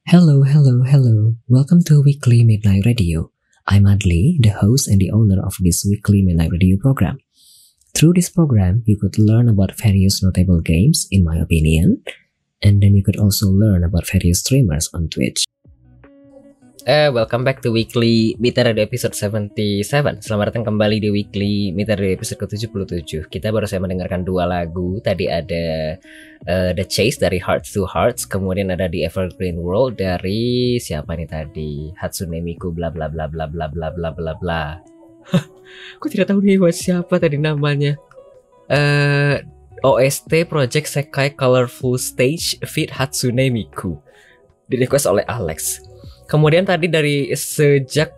Hello, hello, hello. Welcome to Weekly Midnight Radio. I'm Adli, the host and the owner of this Weekly Midnight Radio program. Through this program, you could learn about various notable games, in my opinion, and then you could also learn about various streamers on Twitch. Welcome back to Weekly Meter Radio episode 77. Selamat datang kembali di Weekly Meter Radio episode ke-77. Kita baru saja mendengarkan dua lagu. Tadi ada The Chase dari Hearts to Hearts, kemudian ada The Evergreen World dari siapa nih tadi? Hatsune Miku bla bla bla bla bla bla bla bla bla. Aku tidak tahu nih siapa tadi namanya. OST Project Sekai Colorful Stage feat Hatsune Miku. Di request oleh Alex. Kemudian tadi dari sejak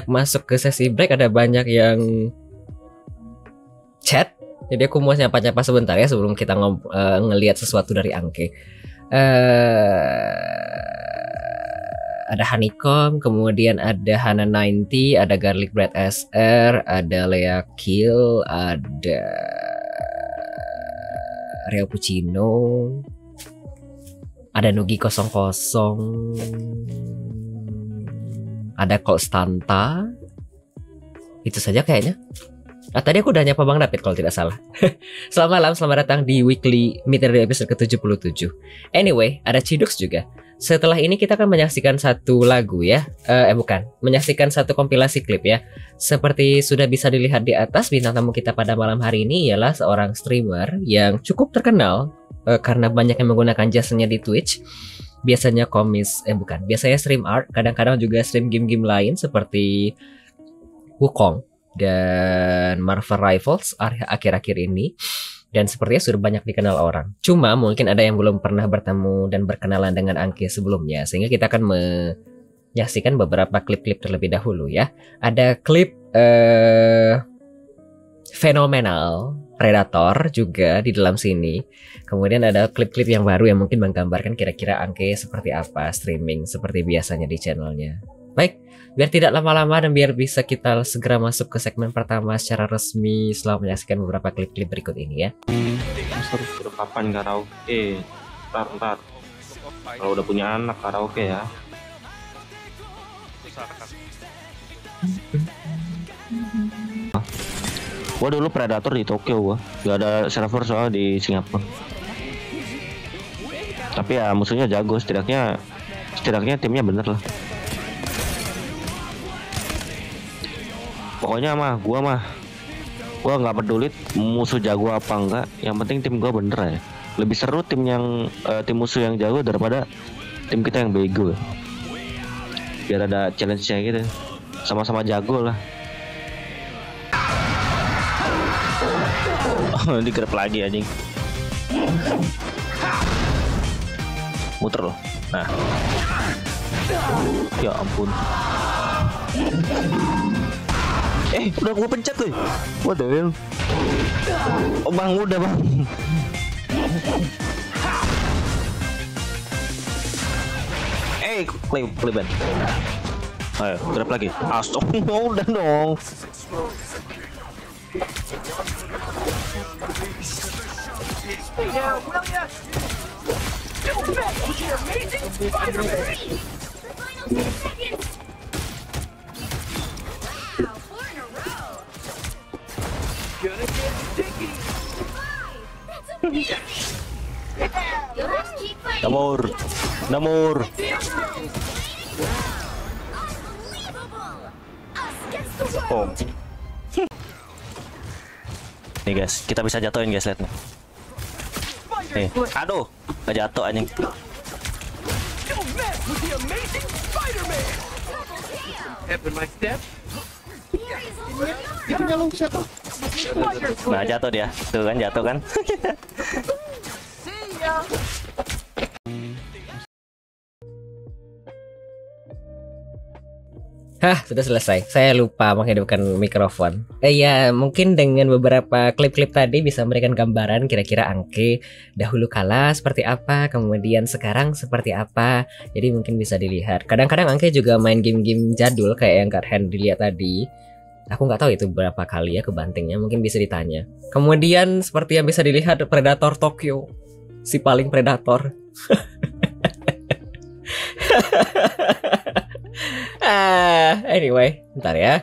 masuk ke sesi break ada banyak yang chat. Jadi aku mau nyapa-nyapa sebentar ya sebelum kita ngelihat sesuatu dari Angke. Ada Honeycomb, kemudian ada Hana 90, ada Garlic Bread SR, ada Lea Kill, ada Rio Puccino, ada Nugi 00, ada Constanta. Itu saja kayaknya. Tadi aku udah nyapa Bang David kalau tidak salah. Selamat malam, selamat datang di Weekly Meter Radio episode ke-77. Anyway, ada Cidux juga. Setelah ini kita akan menyaksikan satu lagu ya. Menyaksikan satu kompilasi klip ya. Seperti sudah bisa dilihat di atas, bintang tamu kita pada malam hari ini ialah seorang streamer yang cukup terkenal karena banyak yang menggunakan jasanya di Twitch. Biasanya biasanya stream art, kadang-kadang juga stream game-game lain seperti Wukong dan Marvel Rivals akhir-akhir ini. Dan sepertinya sudah banyak dikenal orang. Cuma mungkin ada yang belum pernah bertemu dan berkenalan dengan Angke sebelumnya, sehingga kita akan menyaksikan beberapa klip-klip terlebih dahulu ya. Ada klip Fenomenal Predator juga di dalam sini. Kemudian ada klip-klip yang baru yang mungkin menggambarkan kira-kira Angke seperti apa streaming seperti biasanya di channelnya. Baik, biar tidak lama-lama dan biar bisa kita segera masuk ke segmen pertama secara resmi setelah menyaksikan beberapa klip-klip berikut ini ya. Udah kapan karaoke? Ntar. Kalau udah punya anak karaoke ya. Gua dulu Predator di Tokyo gua. Gak ada server soal di Singapura. Tapi ya musuhnya jago, setidaknya timnya bener lah. Pokoknya gua nggak peduli musuh jago apa enggak, yang penting tim gua bener ya. Lebih seru tim musuh yang jago daripada tim kita yang bego. Biar ada challenge-nya gitu. Sama-sama jago lah. Oh, digrab lagi anjing. Muter loh. Nah. Ya ampun. Udah gua pencet tuh. What the hell? Oh bang, udah bang. Kliban. Ayo, grab lagi. Udah dong. Namur. Oh. Nih guys, kita bisa jatuhin guys, lihat nih. Aduh, nggak jatuh anjing. Nah jatuh dia, tuh kan jatuh kan. Sudah selesai. Saya lupa menghidupkan mikrofon. Ya, mungkin dengan beberapa klip-klip tadi bisa memberikan gambaran kira-kira Angke dahulu kala seperti apa, kemudian sekarang seperti apa. Jadi mungkin bisa dilihat. Kadang-kadang Angke juga main game-game jadul kayak yang Kak Hen dilihat tadi. Aku nggak tahu itu berapa kali ya kebantingnya, mungkin bisa ditanya. Kemudian seperti yang bisa dilihat Predator Tokyo, si paling predator. Anyway, bentar ya.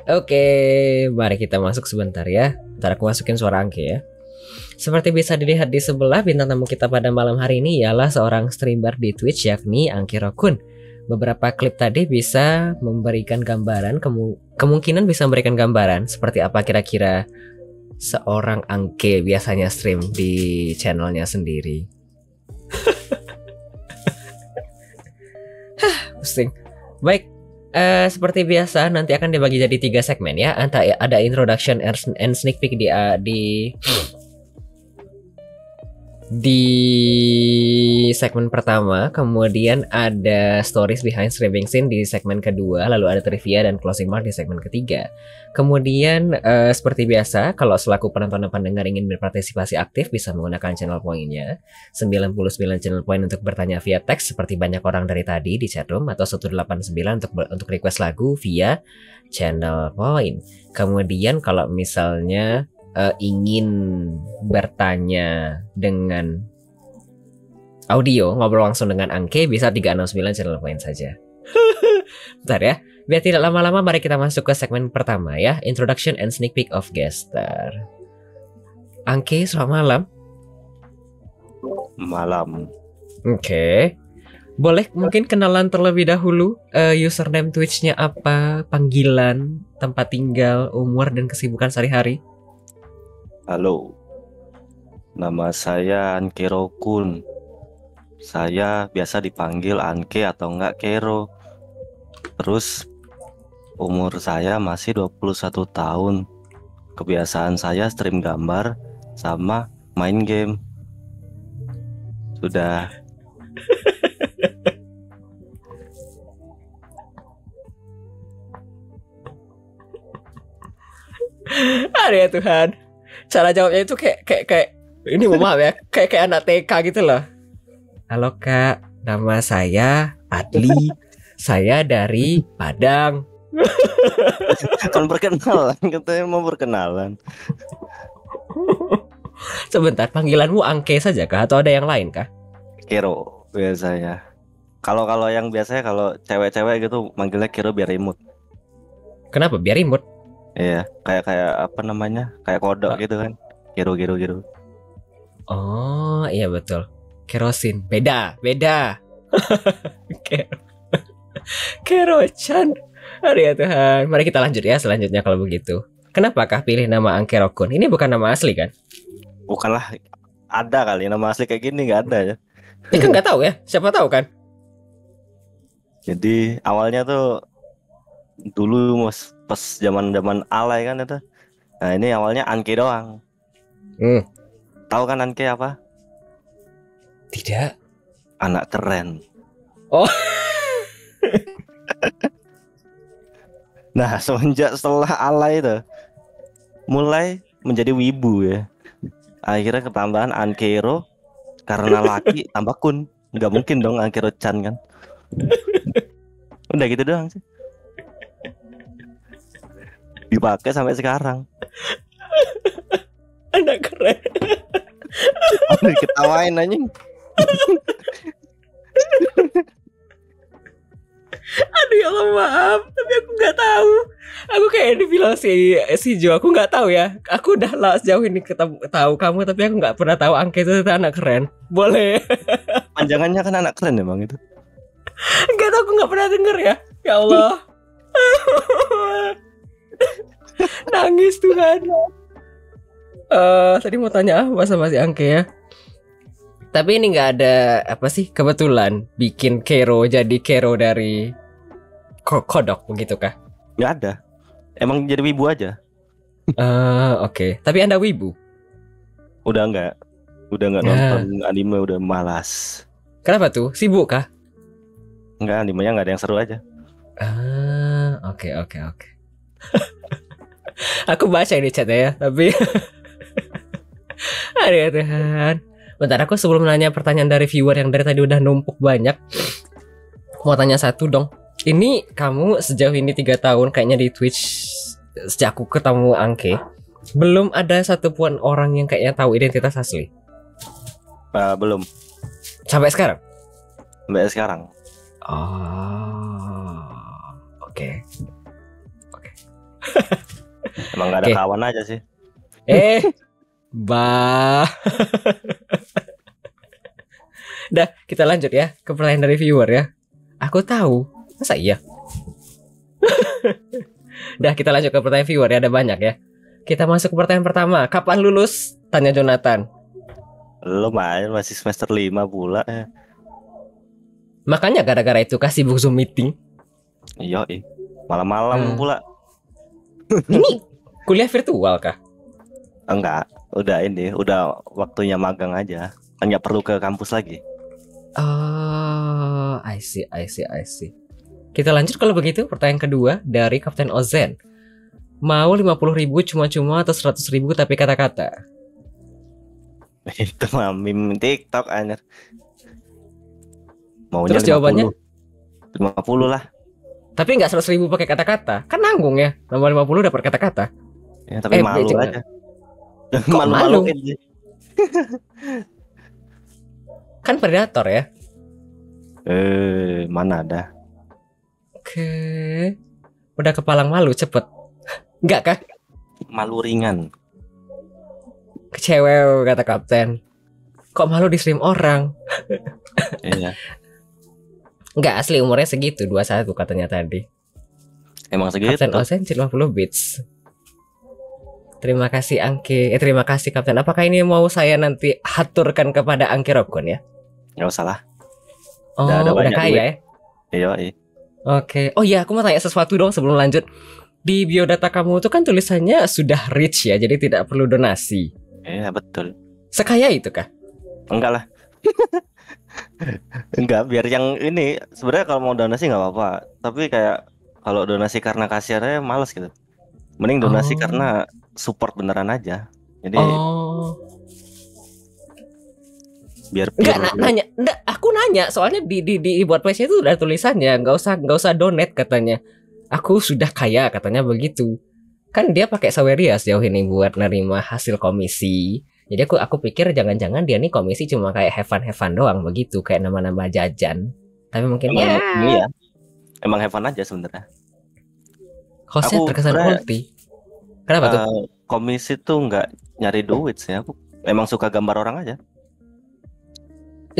Oke, mari kita masuk sebentar ya. Bentar aku masukin suara Angke ya. Seperti bisa dilihat di sebelah, bintang tamu kita pada malam hari ini ialah seorang streamer di Twitch, yakni Angke Rokun. Beberapa klip tadi bisa memberikan gambaran, kemungkinan bisa memberikan gambaran seperti apa kira-kira seorang Angke biasanya stream di channelnya sendiri. Pusing. Baik. Seperti biasa nanti akan dibagi jadi 3 segmen ya. Ada introduction and sneak peek di segmen pertama, kemudian ada stories behind streaming scene di segmen kedua, lalu ada trivia dan closing mark di segmen ketiga. Kemudian seperti biasa, kalau selaku penonton dan pendengar ingin berpartisipasi aktif bisa menggunakan channel poinnya 99 channel point untuk bertanya via teks seperti banyak orang dari tadi di chatroom, atau 189 untuk request lagu via channel point. Kemudian kalau misalnya ingin bertanya dengan audio, ngobrol langsung dengan Angke, bisa 369 channel point saja. Bentar ya, biar tidak lama-lama mari kita masuk ke segmen pertama ya, introduction and sneak peek of guest star. Angke, selamat malam. Malam. Oke. Boleh mungkin kenalan terlebih dahulu, username Twitch-nya apa, panggilan, tempat tinggal, umur, dan kesibukan sehari-hari. Halo, nama saya Angke Rokun. Saya biasa dipanggil Angke atau enggak Kero. Terus umur saya masih 21 tahun. Kebiasaan saya stream gambar sama main game. Sudah. Aduh ya Tuhan. Cara jawabnya itu kayak ini, mohon maaf ya, kayak anak TK gitu loh. Halo Kak, nama saya Adli. Saya dari Padang. Kan perkenalan, katanya mau perkenalan. Sebentar, panggilanmu Angke saja kah atau ada yang lain kah? Kero biasanya. Kalau yang biasanya kalau cewek-cewek gitu manggilnya Kero biar imut. Kenapa? Biar imut. Iya, kayak apa namanya? Kayak kodok gitu kan. Kero. Oh, iya betul. Kerosin. Beda. Kero-chan. Aduh ya Tuhan. Mari kita lanjut ya selanjutnya kalau begitu. Kenapakah pilih nama Angke Rokun? Ini bukan nama asli kan? Bukanlah, ada kali nama asli kayak gini, nggak ada ya. Ini kan nggak tahu ya. Siapa tahu kan? Jadi awalnya tuh dulu pas zaman alay kan itu. Nah ini awalnya Angke doang. Tahu kan Angke apa? Tidak. Anak keren. Oh. Nah setelah alay itu mulai menjadi wibu ya. Akhirnya ketambahan Ankero karena laki tambah kun. Nggak mungkin dong Ankero-chan kan. Udah gitu doang sih. Dipakai sampai sekarang. Anak keren. Diketawain anjing. Aduh ya Allah, maaf, tapi aku nggak tahu. Aku kayak dibilang si Jo, aku nggak tahu ya. Aku udah lah sejauh ini tahu kamu, tapi aku nggak pernah tahu Angke itu anak keren. Boleh. Panjangannya kan anak keren emang itu. Nggak tahu, aku nggak pernah denger ya. Ya Allah. Nangis Tuhan. Tadi mau tanya apa sama si Angke ya. Tapi ini nggak ada apa sih kebetulan bikin Kero jadi Kero dari kodok begitu kah? Nggak ada. Emang jadi wibu aja. Oke. Tapi Anda wibu? Udah nggak nonton anime, udah malas. Kenapa tuh? Sibuk kah? Nggak, animenya nggak ada yang seru aja. Oke. Aku baca di chatnya ya, tapi aduh Tuhan. Bentar, aku sebelum nanya pertanyaan dari viewer yang dari tadi udah numpuk banyak, mau tanya satu dong. Ini kamu sejauh ini 3 tahun kayaknya di Twitch sejak aku ketemu Angke. Belum ada satupun orang yang kayaknya tahu identitas asli Belum sampai sekarang. sampai sekarang. Oh, oke. Emang gak ada Oke. kawan aja sih. Bah. Dah, kita lanjut ya ke pertanyaan dari viewer ya. Aku tahu, masa iya? Dah, kita lanjut ke pertanyaan viewer ya, ada banyak ya. Kita masuk ke pertanyaan pertama. Kapan lulus? Tanya Jonathan. Lumayan masih semester 5 pula. Makanya gara-gara itu kasih book Zoom meeting. Iya, malam-malam pula. Ini kuliah virtual kah? Enggak, udah waktunya magang aja. Kan nggak perlu ke kampus lagi. Oh, I see. Kita lanjut kalau begitu. Pertanyaan kedua dari Kapten Ozen. Mau 50.000 cuma-cuma atau 100.000 tapi kata-kata? Itu mah meme TikTok anjir. Maunya Terus jawabannya? 50 lah. Tapi nggak 100.000 pakai kata-kata. Kan nanggung ya. Nomor 50 dapat kata-kata. Ya, tapi malu jangan. aja. Kok malu? Malu-maluin sih. Kan predator ya. Mana ada. Oke. Udah kepalang malu cepet. Enggak kah? Malu ringan. Kecewa kata kapten. Kok malu di stream orang? Iya. Enggak, asli umurnya segitu 21 katanya tadi. Emang segitu. Kapten Osen 50 bits. Terima kasih Angke. Terima kasih Kapten. Apakah ini mau saya nanti haturkan kepada Angke Rokun ya? Nggak usah lah. Oh, Udah udah banyak kaya duit. ya. Iya. Oke. Oh iya, aku mau tanya sesuatu dong sebelum lanjut. Di biodata kamu itu kan tulisannya sudah rich ya, jadi tidak perlu donasi. Iya betul. Sekaya itu kah? Enggak lah. Enggak, biar yang ini sebenarnya kalau mau donasi nggak apa-apa. Tapi kayak kalau donasi karena kasihannya males gitu. Mending donasi Oh. karena support beneran aja. Jadi Oh. biar Enggak nanya, enggak, aku nanya soalnya di buat page itu udah tulisannya nggak usah donate katanya. Aku sudah kaya katanya begitu. Kan dia pakai Saweria sejauh ini buat nerima hasil komisi. Jadi aku pikir jangan-jangan dia nih komisi cuma kayak have fun doang begitu, kayak nama-nama jajan. Tapi mungkin emang, ya iya. Emang have fun aja sebenarnya. hostnya Aku terkesan sebenarnya, ulti. Kenapa tuh? Komisi tuh nggak nyari duit sih. Aku emang suka gambar orang aja.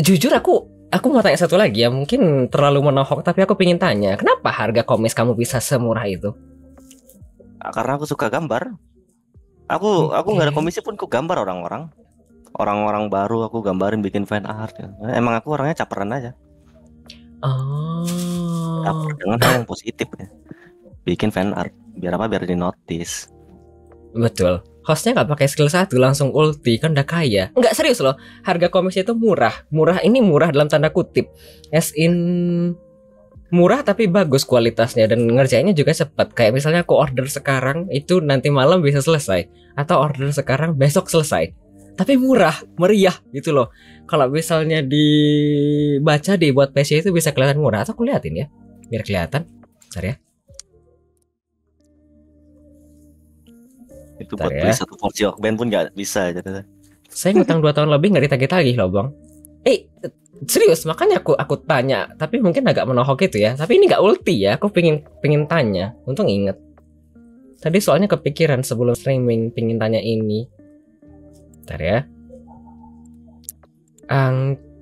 Jujur aku mau tanya satu lagi ya, mungkin terlalu menohok tapi aku pengen tanya, kenapa harga komis kamu bisa semurah itu? Karena aku suka gambar. Aku nggak ada komisi pun aku gambar orang-orang baru aku gambarin, bikin fan art. Emang aku orangnya caperan aja. Oh. Caper dengan hal yang positif ya. Bikin fan art biar apa? Biar di notice. Betul. Hostnya nggak pakai skill 1 langsung ulti, kan udah kaya. Nggak, serius loh. Harga komisi itu murah. Murah ini murah dalam tanda kutip. As in murah tapi bagus kualitasnya dan ngerjainnya juga cepat. Kayak misalnya aku order sekarang itu nanti malam bisa selesai, atau order sekarang besok selesai. Tapi murah, meriah gitu loh. Kalau misalnya dibaca dibuat PC itu bisa kelihatan murah. Atau aku liatin ya, biar kelihatan. Bentar ya. Itu Bentar buat ya. beli satu porsi Okben pun nggak bisa jadi. Saya ngutang 2 tahun lebih nggak ditagih-tagih loh bang. Serius, makanya aku tanya. Tapi mungkin agak menohok itu ya. Tapi ini nggak ulti ya. Aku pengen tanya. Untung inget. Tadi soalnya kepikiran sebelum streaming pengen tanya ini. Bentar ya.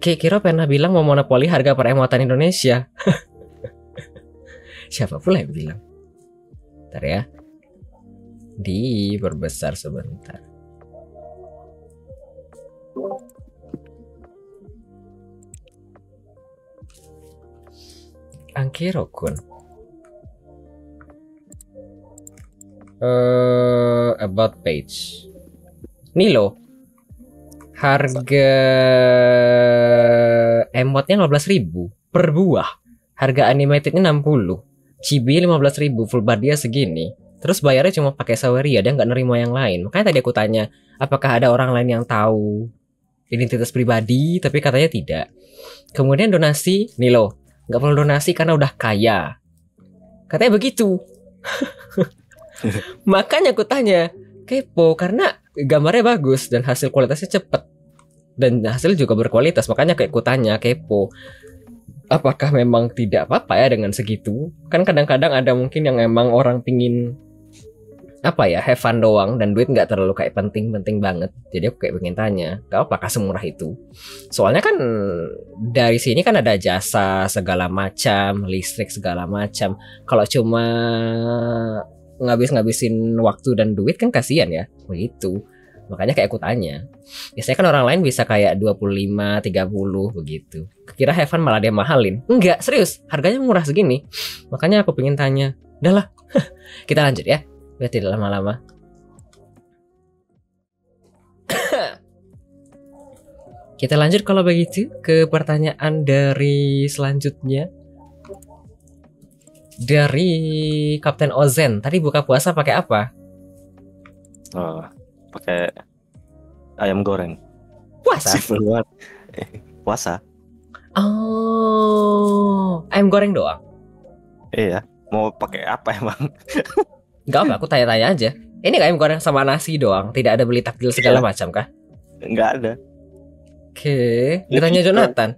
Kira pernah bilang mau monopoli harga per emotan Indonesia. Siapa pula yang bilang? Bentar ya. Diperbesar sebentar. Angkiro-kun. About page. Nih loh. Harga emotnya 15.000 per buah. Harga animatednya 60. Chibi 15.000, full body segini. Terus bayarnya cuma pakai Saweria, dia nggak nerima yang lain. Makanya tadi aku tanya, apakah ada orang lain yang tahu identitas pribadi, tapi katanya tidak. Kemudian donasi, nih loh, nggak perlu donasi karena udah kaya. Katanya begitu. Makanya aku tanya, kepo karena gambarnya bagus dan hasil kualitasnya cepet dan hasil juga berkualitas, makanya kayak kutanya kepo. Apakah memang tidak apa-apa ya dengan segitu? Kan kadang-kadang ada mungkin yang emang orang pingin apa ya, have fun doang dan duit nggak terlalu kayak penting-penting banget. Jadi aku kayak pengen tanya, gak apakah semurah itu? Soalnya kan dari sini kan ada jasa segala macam, listrik segala macam. Kalau cuma ngabisin waktu dan duit kan kasihan ya, begitu. Makanya kayak aku tanya. Biasanya kan orang lain bisa kayak 25, 30 begitu. Kira have fun malah dia mahalin. Enggak, serius, harganya murah segini. Makanya aku pengen tanya. Udah lah, kita lanjut ya. Biar tidak lama-lama. Kita lanjut kalau begitu ke pertanyaan dari selanjutnya. Dari Kapten Ozen. Tadi buka puasa pakai apa? Oh, pakai ayam goreng. Puasa? Simple banget. Puasa. Oh, ayam goreng doang? Iya. Mau pakai apa emang? Enggak apa, aku tanya-tanya aja. Ini ayam goreng sama nasi doang, tidak ada beli takjil segala macam kah? Enggak ada. Oke, ditanya Jonathan.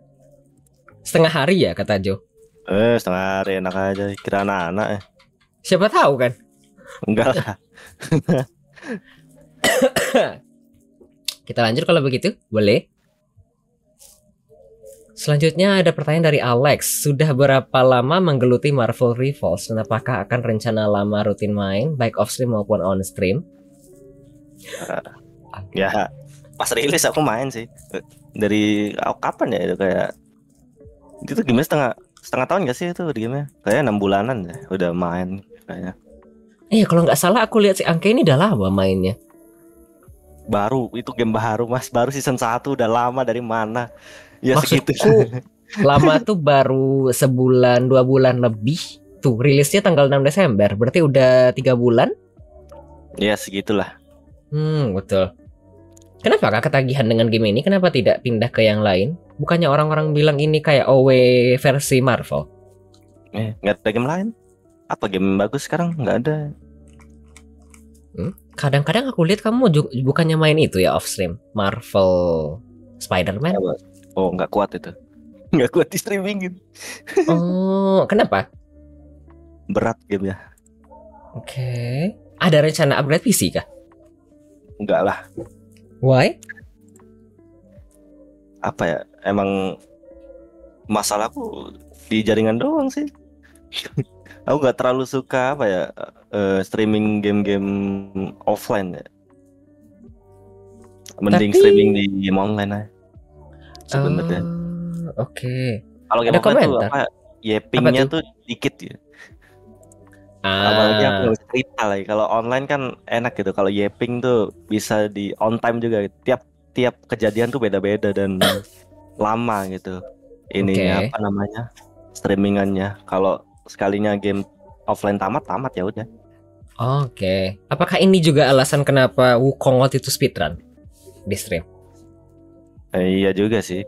Setengah hari ya kata Jo. Setengah hari enak aja. Kira anak-anak ya. Siapa tahu kan? Enggak lah. Kita lanjut kalau begitu, boleh? Selanjutnya ada pertanyaan dari Alex. Sudah berapa lama menggeluti Marvel Rivals? Dan apakah akan rencana lama rutin main, baik off stream maupun on stream? Ya, pas rilis aku main sih. Dari kapan ya itu kayak itu gimana setengah tahun gak sih itu game-nya? Kayak 6 bulanan ya udah main kayaknya. Kalau nggak salah aku lihat si Angke ini udah lama mainnya. Baru itu game baru Mas, baru season 1 udah lama dari mana? Ya Maksudku segitu. lama tuh baru sebulan 2 bulan lebih. Tuh rilisnya tanggal 6 Desember. Berarti udah 3 bulan? Ya segitulah. Betul. Kenapa kak ketagihan dengan game ini? Kenapa tidak pindah ke yang lain? Bukannya orang-orang bilang ini kayak OW versi Marvel? Nggak ada game lain. Apa game bagus sekarang? Nggak ada. Kadang-kadang aku lihat kamu bukannya main itu ya off stream Marvel Spider-Man? Oh nggak kuat itu. Nggak kuat di streamingin. Oh kenapa? Berat game ya. Oke. Ada rencana upgrade PC kah? Enggak lah. Why? Apa ya? Emang masalahku di jaringan doang sih. Aku nggak terlalu suka apa ya streaming game-game offline ya. Mending streaming di game online aja. Sebenarnya. Oke. Kalau game offline tuh apa? Pingnya tuh dikit ya. Apalagi aku nggak bisa cerita lagi. Kalau online kan enak gitu. Kalau Yeping tuh bisa di on time juga. Tiap kejadian tuh beda-beda dan lama gitu. Ininya apa namanya? Streamingannya. Kalau sekalinya game offline tamat ya udah. Oke. Apakah ini juga alasan kenapa Wukong waktu itu speedrun di stream? Iya juga sih.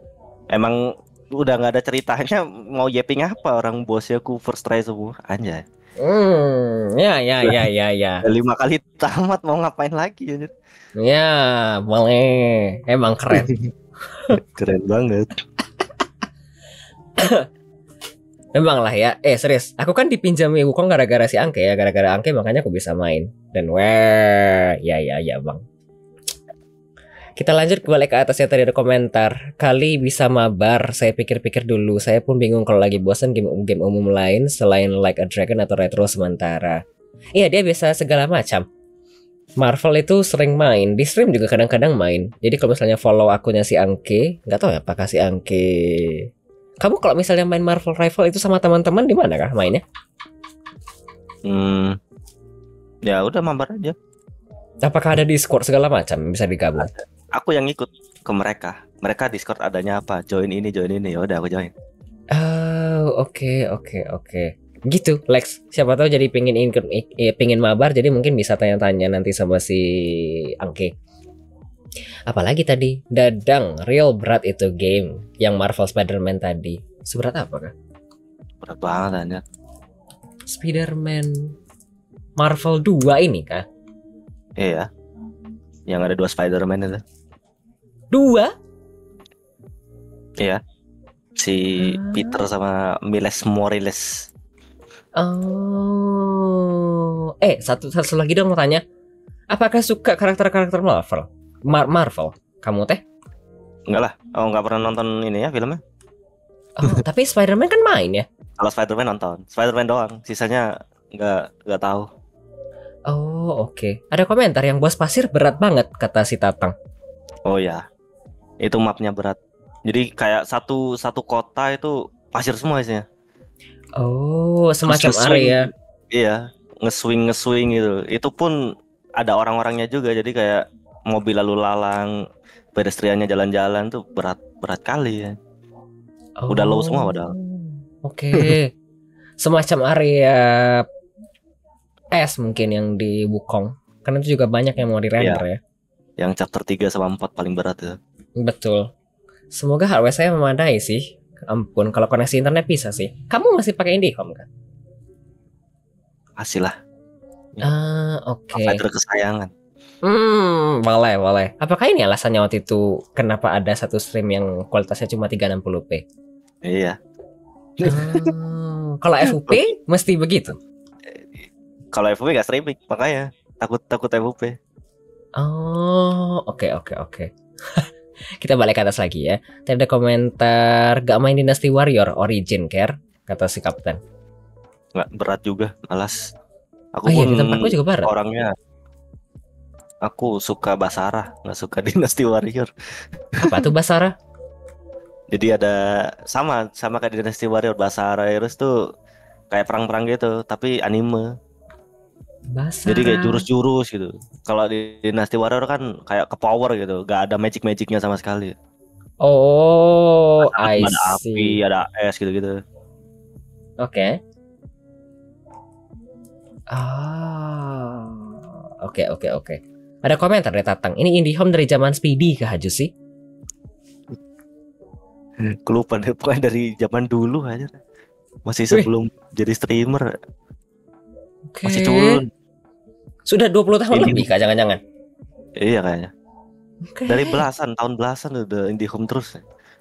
Emang udah nggak ada ceritanya. Mau Yeping apa? Orang bosnya ku first try semua. Anjay. Ya. 5 kali tamat mau ngapain lagi ya? Ya, boleh. Emang keren. Keren banget. Memang lah ya. Serius, aku kan dipinjami Wukong gara-gara si Angke ya. Gara-gara Angke makanya aku bisa main. Dan ya bang. Kita lanjut balik ke atas ya, tadi ada komentar. Kali bisa mabar, saya pikir-pikir dulu. Saya pun bingung kalau lagi bosan game umum lain selain Like a Dragon atau Retro sementara. Iya, dia bisa segala macam. Marvel itu sering main, di stream juga kadang-kadang main. Jadi kalau misalnya follow akunnya si Angke, nggak tahu ya apakah si Angke. Kamu kalau misalnya main Marvel Rival itu sama teman-teman di mana kah mainnya? Ya udah mabar aja. Apakah ada Discord segala macam bisa digabung? Aku yang ikut ke mereka. Mereka Discord adanya apa? Join ini. Ya udah aku join. Oke. Gitu, Lex. Siapa tahu jadi pingin mabar, jadi mungkin bisa tanya-tanya nanti sama si Angke. Apalagi tadi Dadang, real berat itu game yang Marvel Spider-Man tadi. Seberat apa kah? Berat banget aja. Spider-Man Marvel 2 ini kah? Iya. Yang ada 2 Spider-Man itu. 2? Iya. Si Peter sama Miles Morales. Oh. Satu lagi dong mau tanya. Apakah suka karakter-karakter Marvel? Marvel? Kamu teh? Enggak lah. Oh, enggak pernah nonton ini ya filmnya. Oh, tapi Spider-Man kan main ya? Kalau Spider-Man nonton. Spider-Man doang. Sisanya enggak tahu. Oh, oke. Ada komentar yang bos pasir berat banget kata si Tatang. Oh ya. Itu mapnya berat. Jadi kayak satu kota itu pasir semua isinya. Oh, semacam Terus nge-swing. area. Iya, nge-swing gitu. Itu pun ada orang-orangnya juga. Jadi kayak mobil lalu lalang, pedestriannya jalan-jalan tuh berat kali ya. Udah low semua padahal. Oke. Semacam area S mungkin yang di Wukong. Karena itu juga banyak yang mau di-render ya. Yang chapter 3 sama 4 paling berat itu. Betul. Semoga hardware saya memadai sih. Ampun, kalau koneksi internet bisa sih. Kamu masih pakai IndiHome kan? Masih lah. Oke. Provider kesayangan. Boleh. Apakah ini alasannya waktu itu kenapa ada satu stream yang kualitasnya cuma 360p? Iya. Kalau FUP mesti begitu. Kalau FUP gak streaming, makanya takut FUP. Oh, oke. Kita balik ke atas lagi ya. Tadi ada komentar gak main Dynasty Warrior Origin Care kata si Kapten. Nggak berat juga, malas. Aku Iya, pun di tempatku juga berat. orangnya. Aku suka Basara, nggak suka Dynasty Warrior. Apa tuh Basara? Jadi ada sama kayak Dynasty Warrior, Basara Heroes tuh kayak perang-perang gitu, tapi anime. Basara. Jadi kayak jurus-jurus gitu. Kalau di Dynasty Warrior kan kayak ke power gitu, gak ada magic-magicnya sama sekali. Oh, I Ada see. api, ada es gitu-gitu. Oke. Oke. Ada komentar dari Tatang. Ini IndiHome dari zaman Speedy kah Haju sih? Kelupaan deh, pokoknya dari zaman dulu aja. Masih sebelum jadi streamer. Oke. Masih culun. Sudah 20 tahun Ini- lebih kah jangan-jangan? Iya kayaknya. Oke. Dari tahun belasan udah IndiHome terus.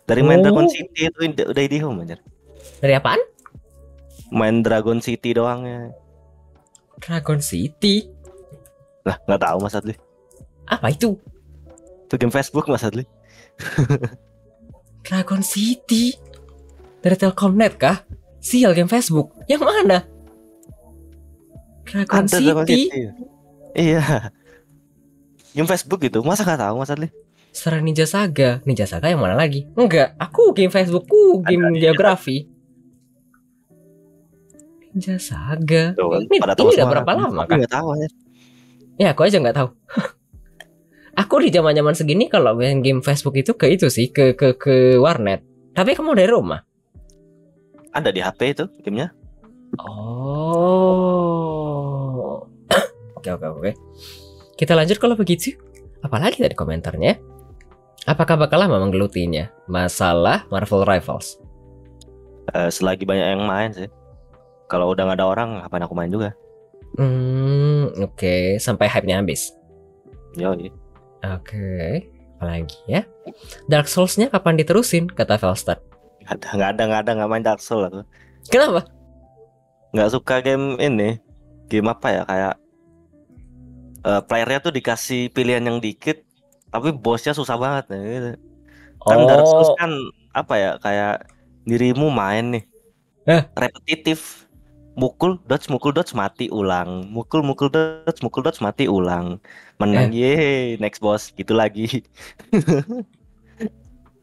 Dari main Dragon Oh. City itu udah IndiHome aja. Dari apaan? Main Dragon City doang ya. Dragon City. Lah nggak tahu Mas Adli. Apa itu? Itu game Facebook Mas Adli. Dragon City. Dari Telkomnet kah? Sial game Facebook. Yang mana? Dragon Ada Dragon City. City. Iya. Game Facebook gitu. Masa nggak tahu Mas Adli? Secara Ninja Saga. Ninja Saga yang mana lagi? Enggak, aku game Facebookku game geografi. Ninja Saga. Tuh, kan, Ini pada tahu udah semua. berapa lama Aku kan? nggak tahu aja. Ya aku aja nggak tahu. Aku di zaman segini kalau main game Facebook itu ke itu sih ke warnet. Tapi kamu dari rumah? Ada di HP itu gamenya. Oh. Oke. Kita lanjut kalau begitu. Apalagi tadi komentarnya? Apakah bakal lama menggelutinya? Masalah Marvel Rivals. Selagi banyak yang main sih. Kalau udah nggak ada orang, ngapain aku main juga? Oke. Sampai hype-nya habis. Yoi. Oke. Apalagi ya? Dark Souls-nya kapan diterusin? Kata Velstad. Nggak main Dark Souls aku. Kenapa? Nggak suka game ini. Game apa ya, kayak playernya tuh dikasih pilihan yang dikit, tapi bosnya susah banget nih gitu. Kan Dark Souls kan apa ya, kayak dirimu main nih repetitif, mukul dodge mati ulang, mukul dodge mati ulang, menang ye next boss gitu lagi.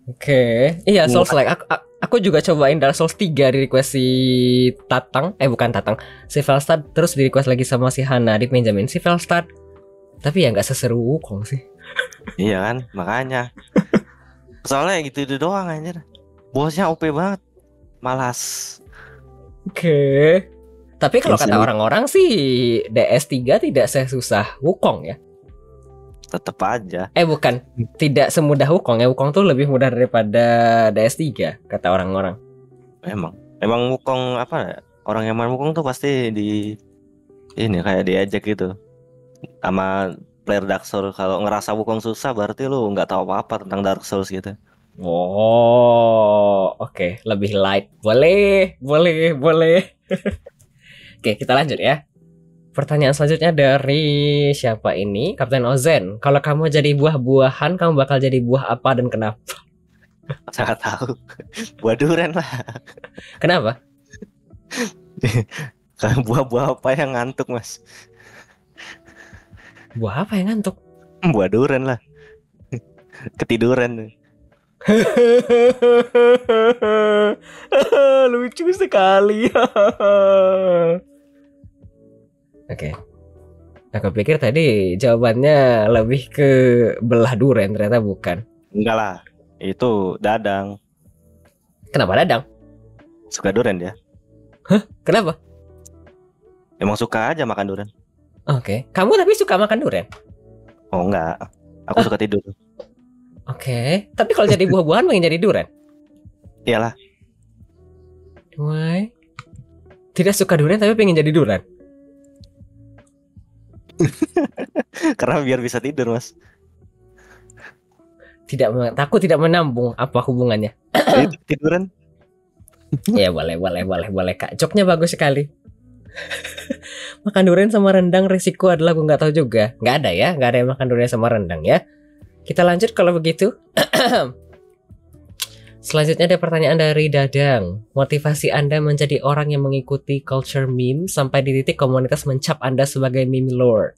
Oke. Iya, Souls like aku juga cobain Dark Souls 3 di request si Tatang, bukan Tatang, si Velstad, terus di request lagi sama si Hana dipinjamin si Velstad. Tapi ya nggak seseru Wukong sih. Iya kan, makanya. Soalnya gitu doang anjir. Bosnya OP banget. Malas. Oke. Tapi kalau kata orang-orang sih DS3 tidak sesusah Wukong ya. Tetep aja. Bukan, tidak semudah Wukong ya. Wukong tuh lebih mudah daripada DS3 kata orang-orang. Emang Wukong apa ya? Orang yang main Wukong tuh pasti ini kayak diajak gitu. Sama player Dark Souls. Kalau ngerasa Wukong susah berarti lu nggak tahu apa-apa tentang Dark Souls gitu. Oh, oke, lebih light. Boleh. Oke, kita lanjut ya. Pertanyaan selanjutnya dari siapa ini? Kapten Ozen. Kalau kamu jadi buah-buahan, kamu bakal jadi buah apa dan kenapa? Saya tahu. Buah durian lah. Kenapa? Kalau buah-buah apa yang ngantuk, Mas? Buah apa yang ngantuk? Buah durian lah. Ketiduran. Lucu sekali. Oke. Aku pikir tadi jawabannya lebih ke belah durian, ternyata bukan. Enggak lah. Itu Dadang. Kenapa Dadang? Suka durian dia. Kenapa? Emang suka aja makan durian. Oke. Kamu tapi suka makan durian? Oh enggak. Aku suka tidur. Oke. Tapi kalau jadi buah-buahan pengen jadi durian? Iyalah. Why? Tidak suka durian tapi pengen jadi durian? Karena biar bisa tidur, Mas. Takut tidak menambung. Apa hubungannya? Itu tiduran. Ya boleh Kak. Joknya bagus sekali. Makan durian sama rendang resiko adalah gue nggak tahu juga. Nggak ada yang makan durian sama rendang ya. Kita lanjut kalau begitu. Selanjutnya ada pertanyaan dari Dadang. Motivasi Anda menjadi orang yang mengikuti culture meme sampai di titik komunitas mencap Anda sebagai meme lord.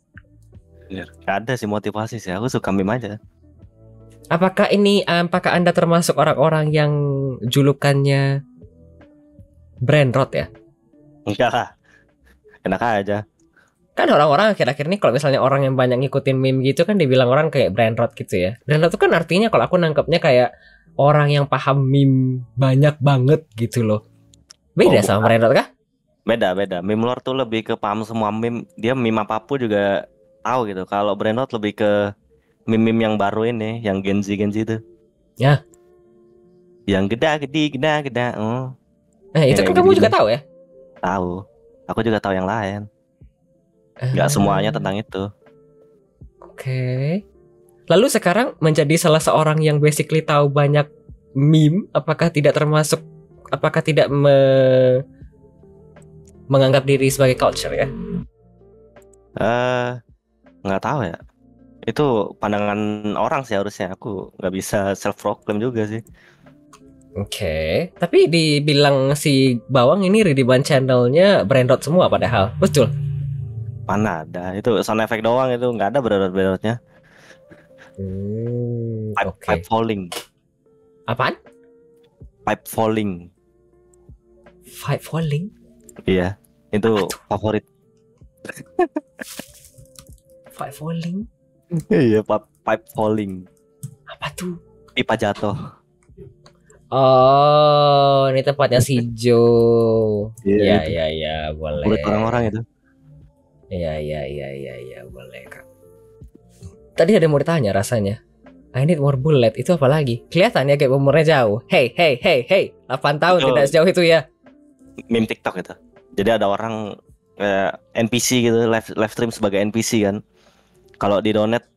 Gak ada sih motivasi sih. Aku suka meme aja. Apakah Anda termasuk orang-orang yang julukannya brain rot ya? Enggak lah. Enak aja. Kan orang-orang akhir-akhir ini kalau misalnya orang yang banyak ngikutin meme gitu kan dibilang orang kayak brain rot gitu ya. Brain rot itu kan artinya kalau aku nangkepnya kayak orang yang paham meme banyak banget gitu loh. Beda sama brain rot kah? Beda. Meme lord tuh lebih ke paham semua meme. Dia meme apapun juga tahu gitu. Kalau brain rot lebih ke meme-meme yang baru ini, yang Gen Z itu. Ya. Yang geda. Oh. Itu kan kamu juga tahu ya? Tahu. Aku juga tahu yang lain. Gak semuanya tentang itu. Oke. Lalu sekarang menjadi salah seorang yang basically tahu banyak meme, apakah tidak menganggap diri sebagai culture ya? Nggak tahu ya. Itu pandangan orang sih harusnya. Aku nggak bisa self proclaim juga sih. Oke. Tapi dibilang si Bawang ini redeem channelnya branded semua padahal. Betul? Mana ada. Itu sound effect doang itu. Nggak ada branded-brandednya. Pipe falling. Apaan? Pipe falling. Pipe falling? Iya. Itu favorit. Pipe falling? Iya, pipe falling. Apa tuh? Pipa jatuh. Oh, ini tempatnya si Joe. Iya, boleh. Buat orang-orang itu. Iya, boleh Kak. Tadi ada yang mau ditanya rasanya. I need more bullet, itu apa lagi? Kelihatan ya kayak umurnya jauh. Hey, 8 tahun Itu. tidak sejauh itu ya. Meme TikTok itu. Jadi ada orang NPC gitu, live stream sebagai NPC kan. Kalau di donate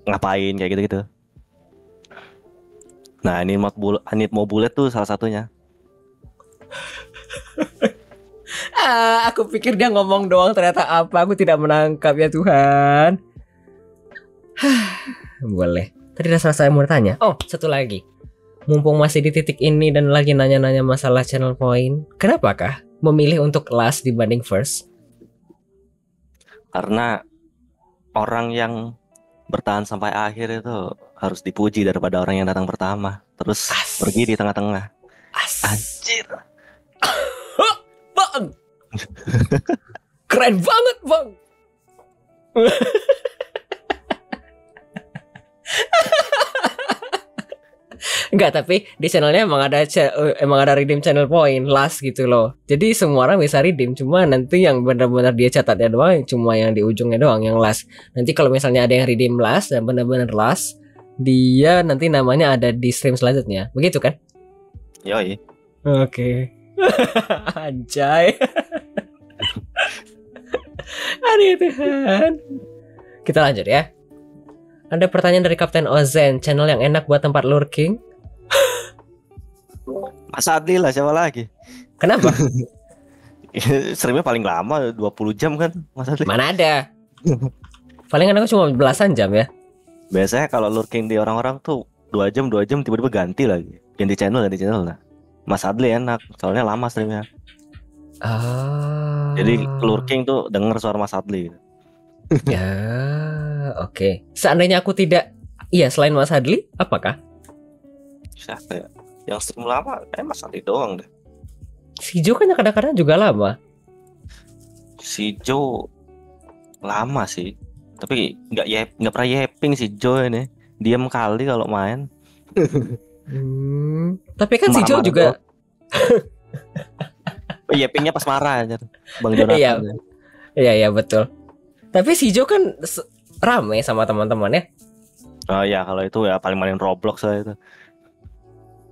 ngapain kayak gitu-gitu. Nah, ini I need more bullet tuh salah satunya. Aku pikir dia ngomong doang, ternyata apa? Aku tidak menangkap ya Tuhan. Boleh. Tadi udah selesai mau tanya. Oh, satu lagi. Mumpung masih di titik ini dan lagi nanya-nanya masalah channel point, kenapakah memilih untuk last dibanding first? Karena orang yang bertahan sampai akhir itu harus dipuji daripada orang yang datang pertama terus pergi di tengah-tengah. Anjir. Bang. Keren banget, Bang. Enggak, tapi di channelnya emang ada redeem channel point last gitu loh. Jadi semua orang bisa redeem, cuma nanti yang benar-benar dia catatnya doang cuma yang di ujungnya doang yang last. Nanti kalau misalnya ada yang redeem last dan benar-benar last, dia nanti namanya ada di stream selanjutnya. Begitu kan? Yoi. Oke. Anjay. Aduh Tuhan. Kita lanjut ya. Ada pertanyaan dari Kapten Ozen, channel yang enak buat tempat lurking. Mas Adli lah, siapa lagi? Kenapa? Streamnya paling lama 20 jam kan Mas Adli. Mana ada? Palingan aku cuma belasan jam ya. Biasanya kalau lurking di orang-orang tuh 2 jam tiba-tiba ganti lagi. Ganti channel lah. Mas Adli enak, soalnya lama streamnya. Jadi lurking tuh denger suara Mas Adli. Ya, oke. Seandainya aku tidak, iya selain Mas Adli, apakah? Siapa ya? Yang stream lama kayak Mas Adli doang deh. Si Jo kan kadang-kadang juga lama. Si Jo lama sih, tapi nggak pernah yaping si Jo ini. Diam kali kalau main. Tapi kan si Jo juga yapingnya pas marah aja, Bang Jonathan. Iya betul. Tapi si Jo kan rame sama teman-temannya. Oh ya, kalau itu ya paling Roblox lah itu.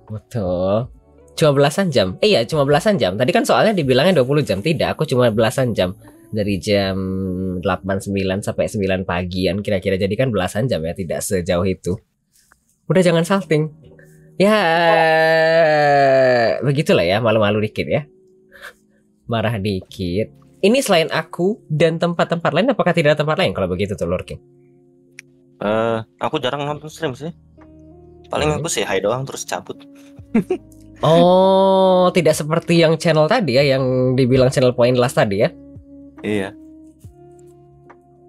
Betul. Cuma belasan jam. Iya, cuma belasan jam. Tadi kan soalnya dibilangnya 20 jam. Tidak, aku cuma belasan jam. Dari jam 8-9 sampai 9 pagian kira-kira. Jadi kan belasan jam ya, tidak sejauh itu. Udah jangan salting. Ya, begitulah ya, malu-malu dikit ya. Marah dikit. Ini selain aku dan tempat-tempat lain, apakah tidak ada tempat lain kalau begitu tuh lurking? Aku jarang nonton stream sih. Paling aku sih hi doang terus cabut. Oh, tidak seperti yang channel tadi ya, yang dibilang channel Pointless tadi ya? Iya.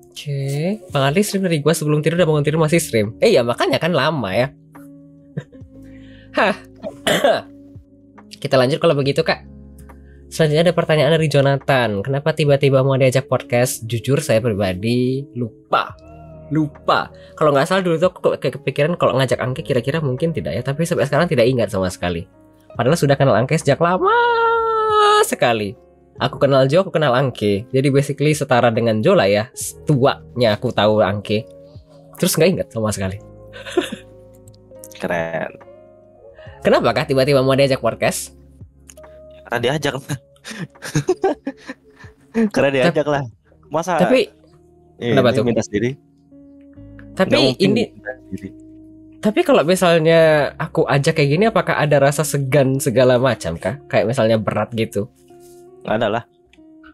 Oke, Bang Adli stream dari gua sebelum tidur dan bangun tidur masih stream. Ya makanya kan lama ya. Hah. Kita lanjut kalau begitu Kak. Selanjutnya ada pertanyaan dari Jonathan. Kenapa tiba-tiba mau diajak podcast? Jujur saya pribadi lupa. Kalau nggak salah dulu tuh aku kepikiran kalau ngajak Angke kira-kira mungkin tidak ya. Tapi sampai sekarang tidak ingat sama sekali. Padahal sudah kenal Angke sejak lama sekali. Aku kenal Jo, aku kenal Angke. Jadi basically setara dengan Jo lah ya. Tuanya aku tahu Angke. Terus nggak ingat sama sekali. Keren. Kenapa kah tiba-tiba mau diajak podcast? Karena diajak lah. Karena diajak lah. Masa? Tapi kenapa tuh? Minta sendiri. Tapi ini. Tapi kalau misalnya aku ajak kayak gini, apakah ada rasa segan segala macam kah? Kayak misalnya berat gitu? Nggak ada lah.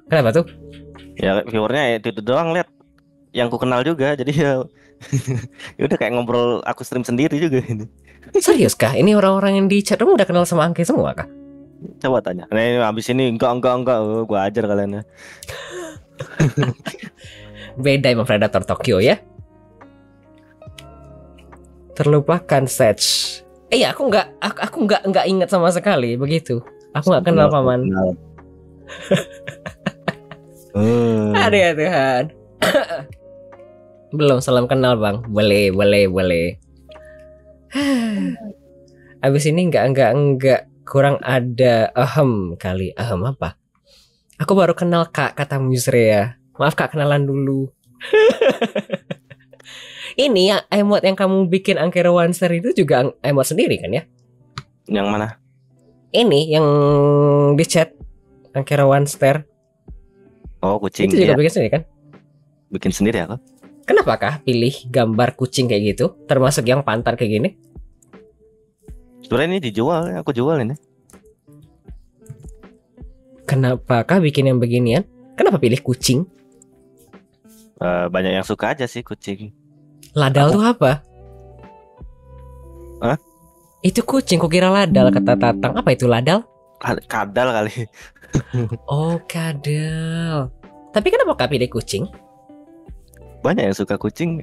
Kenapa tuh? Ya viewernya itu doang lihat. Yang ku kenal juga, jadi ya. Udah kayak ngobrol aku stream sendiri juga ini. Serius kah? Ini orang-orang yang di chat room udah kenal sama Angke semua kah? Coba tanya. Nah, abis ini enggak. Gua ajar kalian ya. Beda emang Predator Tokyo ya. Terlupakan Setch. Iya, aku nggak ingat sama sekali begitu. Aku nggak kenal paman. Aduh ya Tuhan. Belum salam kenal bang. Boleh. Abis ini enggak kurang ada kali. Apa? Aku baru kenal Kak, kata Musrea. Maaf Kak, kenalan dulu. Ini ya emot yang kamu bikin Angkero Wanster itu juga emot sendiri kan ya? Yang mana? Ini yang di chat Angkero Wanster. Oh, kucing. Itu juga ya. bikin sendiri kan? Bikin sendiri aku. Kenapa kah pilih gambar kucing kayak gitu? Termasuk yang pantar kayak gini? Sebenarnya ini dijual, aku jual ini. Kenapa kah bikin yang beginian? Kenapa pilih kucing? Banyak yang suka aja sih kucing. Ladal tuh apa? Hah? Itu kucing, kukira ladal kata Tatang. Apa itu ladal? Kadal kali. Oh, kadal. Tapi kenapa kah pilih kucing? Banyak yang suka kucing.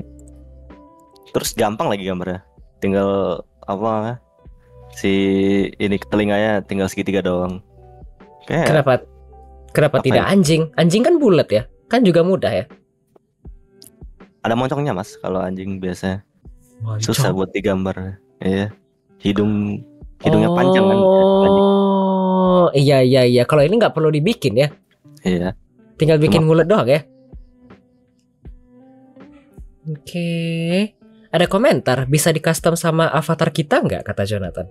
Terus gampang lagi gambarnya. Tinggal apa? Si ini telinganya tinggal segitiga doang. Kayak Kenapa tidak ya? anjing? Anjing kan bulat ya. Kan juga mudah ya. Ada moncongnya mas. Kalau anjing biasanya Moncong. susah buat digambar. Iya. Hidungnya panjang kan. Oh iya. Kalau ini nggak perlu dibikin ya. Iya. Tinggal bikin ngulet doang ya. Oke. Ada komentar, bisa di custom sama avatar kita nggak, kata Jonathan?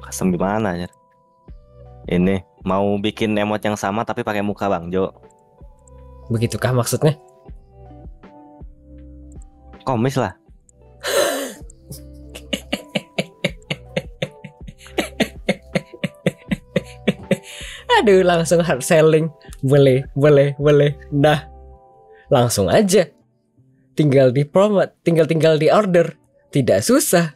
Custom gimana ya? Ini mau bikin emot yang sama tapi pakai muka Bang Jo. Begitukah maksudnya? komis lah. Aduh, langsung hard selling. Boleh. Nah, langsung aja. Tinggal di promote, tinggal di order. Tidak susah.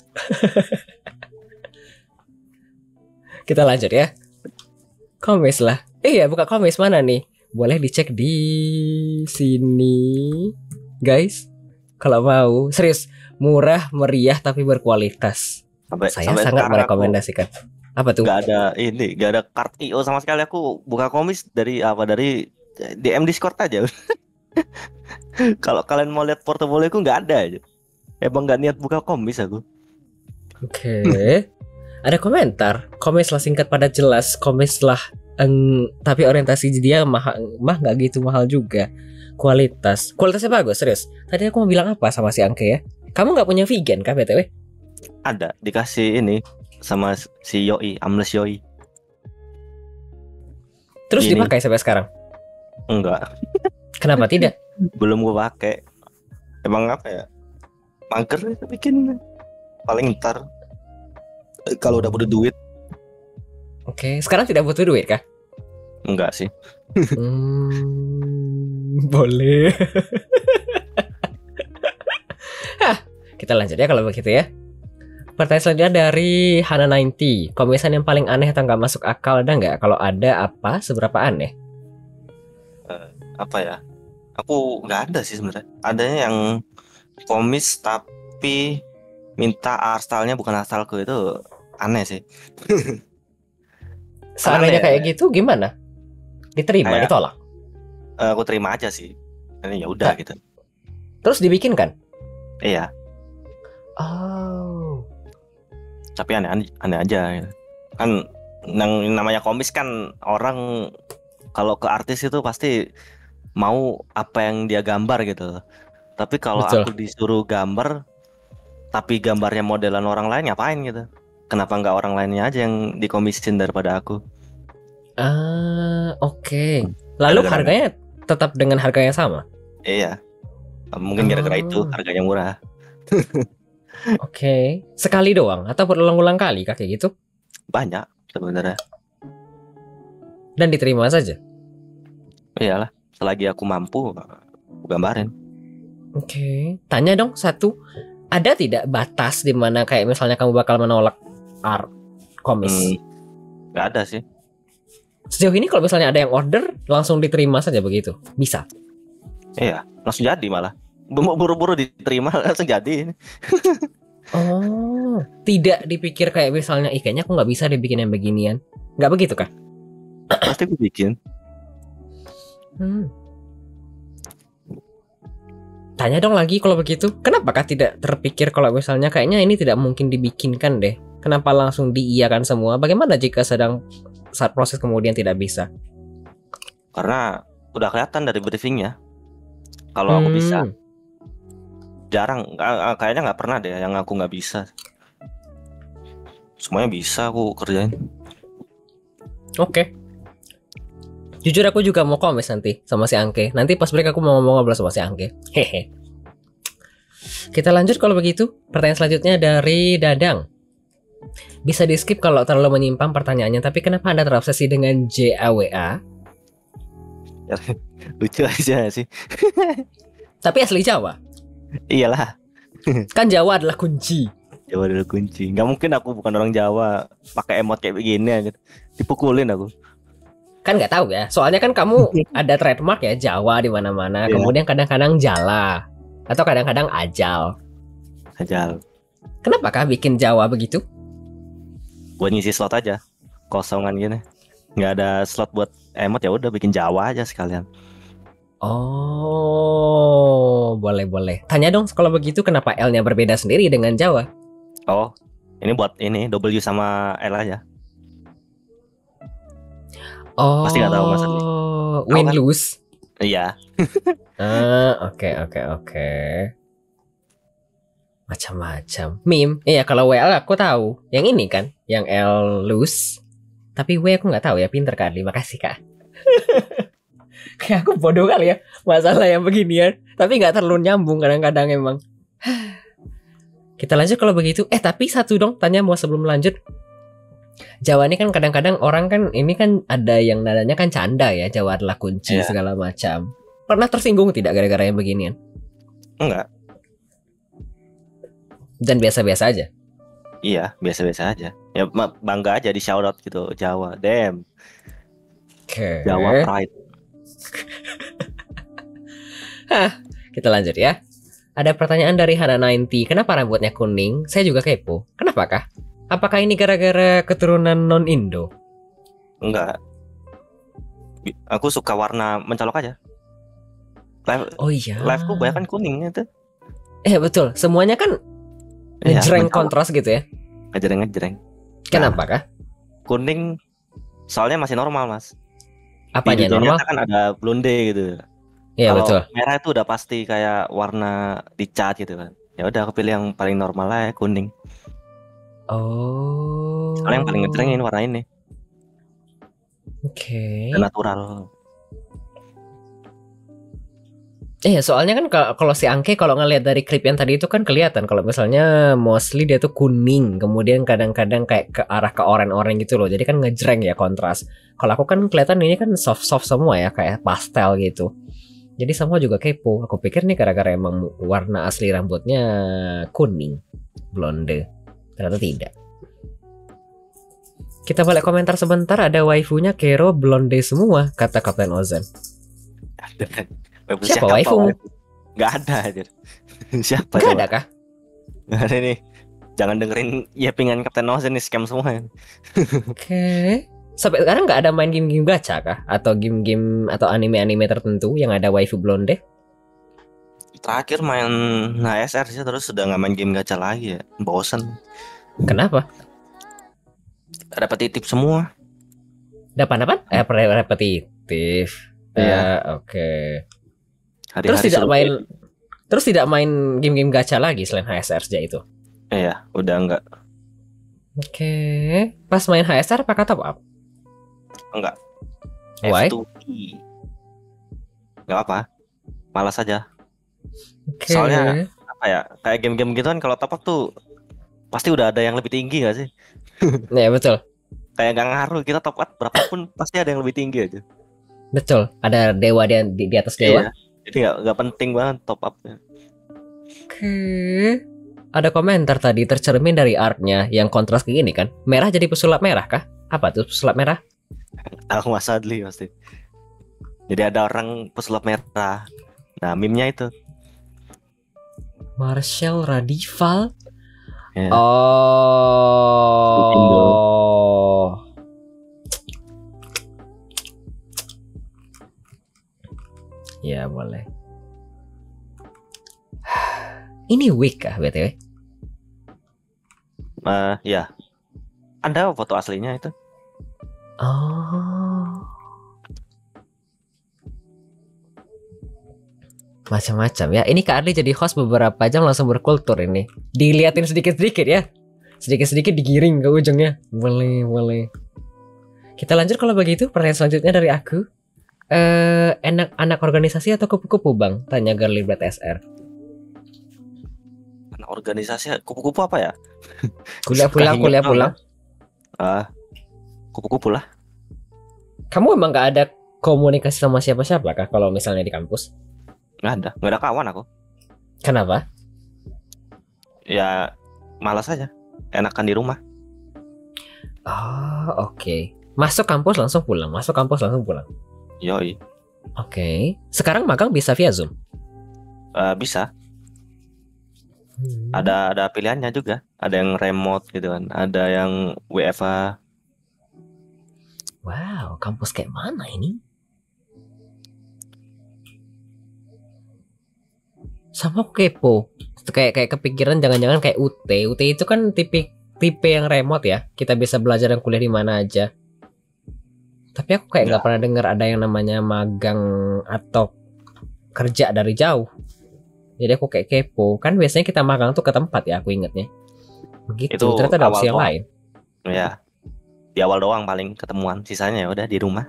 Kita lanjut ya. Komis lah. Iya, buka komis mana nih? Boleh dicek di sini, guys. Kalau mau, serius, murah, meriah tapi berkualitas. Saya sangat merekomendasikan. Apa tuh? Gak ada card IO sama sekali. Aku buka komis dari DM Discord aja. Kalau kalian mau lihat portofolioku nggak ada aja. Emang nggak niat buka komis aku. Oke. Ada komentar. Komis lah singkat padat jelas. Komis lah tapi orientasi dia mah nggak gitu mahal juga. Kualitasnya bagus, serius. Tadi aku mau bilang apa sama si Angke ya? Kamu nggak punya vegan kah BTW? Ada, dikasih ini sama si Yoi, Amles Yoi. Terus Gini. dipakai sampai sekarang? Enggak. Kenapa tidak? Belum gue pakai. Emang apa ya? Mager bikin. Paling ntar kalau udah butuh duit. Oke, sekarang tidak butuh duit kah? Enggak sih. Boleh. Kita lanjut ya kalau begitu ya. Pertanyaan selanjutnya dari Hana90. Komisan yang paling aneh atau nggak masuk akal ada nggak? Kalau ada apa? Seberapa aneh? Apa ya? Aku nggak ada sih sebenarnya. Adanya yang komis tapi minta art style-nya bukan art style-ku, itu aneh sih. Seandainya kayak gitu gimana? Diterima, ditolak? Aku terima aja sih. Ini ya udah gitu. Terus dibikin kan? Iya. Oh. Tapi aneh aja gitu. Kan yang namanya komis kan orang kalau ke artis itu pasti mau apa yang dia gambar gitu. Tapi kalau Betul. aku disuruh gambar tapi gambarnya modelan orang lain, ngapain gitu? Kenapa nggak orang lainnya aja yang dikomisin daripada aku? Oke. Lalu harganya tetap dengan harga yang sama? Iya. Mungkin gara-gara itu harganya murah. Oke. Sekali doang atau berulang-ulang kali kayak gitu? Banyak sebenarnya. Dan diterima saja? Iyalah, selagi aku mampu, aku gambarin. Oke. Tanya dong satu. Ada tidak batas di mana kayak misalnya kamu bakal menolak art komis? Gak ada sih. Sejauh ini kalau misalnya ada yang order langsung diterima saja begitu? Bisa? Iya, langsung jadi malah. Buru-buru diterima langsung jadi. Oh, tidak dipikir kayak misalnya kayaknya aku nggak bisa dibikin yang beginian. Nggak begitu kah? Pasti aku bikin. Tanya dong lagi kalau begitu. Kenapakah tidak terpikir kalau misalnya kayaknya ini tidak mungkin dibikinkan deh? Kenapa langsung diiyakan semua? Bagaimana jika saat proses kemudian tidak bisa? Karena udah kelihatan dari briefingnya. Kalau aku bisa. Jarang, kayaknya nggak pernah deh yang aku nggak bisa. Semuanya bisa aku kerjain. Oke. Jujur aku juga mau komis nanti sama si Angke. Nanti pas break aku mau ngobrol sama si Angke. Hehe. Kita lanjut kalau begitu. Pertanyaan selanjutnya dari Dadang. Bisa di skip kalau terlalu menyimpang pertanyaannya. Tapi kenapa Anda terobsesi dengan JAWA? Lucu aja sih. Tapi asli Jawa. Iyalah. Kan Jawa adalah kunci. Jawa adalah kunci. Gak mungkin aku bukan orang Jawa pakai emot kayak begini aja. Dipukulin aku. Kan nggak tahu ya. Soalnya kan kamu ada trademark ya Jawa di mana-mana. Yeah. Kemudian kadang-kadang Jala atau kadang-kadang Ajal. Ajal. Kenapakah bikin Jawa begitu? Buat ngisi slot aja. Kosongan gini. Nggak ada slot buat emot, ya udah bikin Jawa aja sekalian. Oh, boleh. Tanya dong kalau begitu kenapa L-nya berbeda sendiri dengan Jawa? Oh, ini buat ini W sama L aja. Oh, pasti nggak tahu maksudnya. Win kan? lose. Iya. Oke. Macam-macam. Meme. Iya, kalau WL aku tahu. Yang ini kan, yang L lose. Tapi W aku nggak tahu ya. Pinter kali. Makasih Kak. Kayak aku bodoh kali ya masalah yang beginian. Tapi nggak terlalu nyambung kadang-kadang emang. Kita lanjut kalau begitu. Tapi satu dong tanya mau sebelum lanjut. Jawa ini kan kadang-kadang orang kan ini kan ada yang nadanya kan canda ya, Jawa adalah kunci segala macam. Pernah tersinggung tidak gara-gara yang beginian? Enggak. Dan biasa-biasa aja. Iya, biasa-biasa aja. Ya bangga aja di shout out gitu, Jawa. Damn. Jawa pride. Kita lanjut ya. Ada pertanyaan dari Hana90. Kenapa rambutnya kuning? Saya juga kepo. Kenapa kah? Apakah ini gara-gara keturunan non-Indo? Enggak. Aku suka warna mencolok aja. Live-ku banyak kan kuning itu. Betul. Semuanya kan ngejreng kontras gitu ya. Ngejreng. Kenapa kah? Kuning soalnya masih normal, Mas. Apanya normal? Kan ada blonde gitu. Iya betul. Merah itu udah pasti kayak warna dicat gitu kan. Ya udah aku pilih yang paling normal lah ya, kuning. Oh. Soalnya yang paling ngejreng ini warna ini. Oke. Dan natural. Soalnya kan kalau si Angke kalau ngelihat dari klip yang tadi itu kan kelihatan kalau misalnya mostly dia tuh kuning, kemudian kadang-kadang kayak ke arah ke oranye-oranye gitu loh. Jadi kan ngejreng ya kontras. Kalau aku kan kelihatan ini kan soft-soft semua ya, kayak pastel gitu. Jadi semua juga kepo. Aku pikir nih gara-gara emang warna asli rambutnya kuning, blonde. Ternyata tidak. Kita balik komentar sebentar. Ada waifunya Kero blonde semua, kata Kapten Ozan. Siapa waifu? Gak ada aja. Siapa? Gak ada kah? Gak ada nih. Jangan dengerin yapingan Kapten Ozan nih, scam semua. Oke. Sampai sekarang gak ada main game-game gacha kah? Atau game-game atau anime-anime tertentu yang ada waifu blonde? Terakhir main HSR sih, terus sudah gak main game gacha lagi ya. Bosen. Kenapa? Repetitif semua. Dapat apa? Repetitif. Iya. Oke. Hari-hari Terus tidak main game-game gacha lagi selain HSR sejak itu? Iya, udah enggak. Oke. Pas main HSR pakai top up? Enggak. Why? F2E. Enggak apa. Malas aja. Okay. Soalnya apa ya? Kayak game-game gitu kan kalau top up tuh pasti udah ada yang lebih tinggi gak sih? Ya betul. Kayak gak ngaruh kita top up berapapun pasti ada yang lebih tinggi aja. Betul. Ada dewa di atas dewa. Iya. Jadi gak penting banget top upnya. Oke. Ada komentar tadi tercermin dari artnya yang kontras kayak gini kan. Merah jadi pesulap merah kah? Apa tuh pesulap merah? Aku Mas Adli pasti. Jadi ada orang pesulap merah. Nah meme-nya itu. Marshall Radival. Ya. Oh. Ya boleh. Ini wig kah BTW? Ya. Ada foto aslinya itu. Oh. Macam-macam ya. Ini Kak Ardi jadi host beberapa jam langsung berkultur ini. Diliatin sedikit-sedikit ya. Sedikit-sedikit digiring ke ujungnya. Boleh. Kita lanjut kalau begitu. Pertanyaan selanjutnya dari aku. Anak organisasi atau kupu-kupu bang? Tanya Girly Brad SR. Anak organisasi kupu-kupu apa ya? Kuliah pulang. Kupu-kupu lah. Kamu emang gak ada komunikasi sama siapa-siapa kah kalau misalnya di kampus? Nggak ada kawan aku. Kenapa? Ya malas aja. Enakan di rumah. Oh oke. Masuk kampus langsung pulang. Yoi. Oke. Sekarang magang bisa via Zoom? Bisa. Ada pilihannya juga. Ada yang remote gitu kan. Ada yang WFH. Wow, kampus kayak mana ini? Sama aku kepo. Kayak kepikiran jangan-jangan kayak UT. UT itu kan tipe yang remote ya. Kita bisa belajar dan kuliah di mana aja. Tapi aku kayak nggak pernah dengar ada yang namanya magang atau kerja dari jauh. Jadi aku kayak kepo. Kan biasanya kita magang tuh ke tempat ya, aku ingetnya. Begitu. Itu ternyata ada opsi yang lain. Ya. Di awal doang paling ketemuan. Sisanya ya udah di rumah.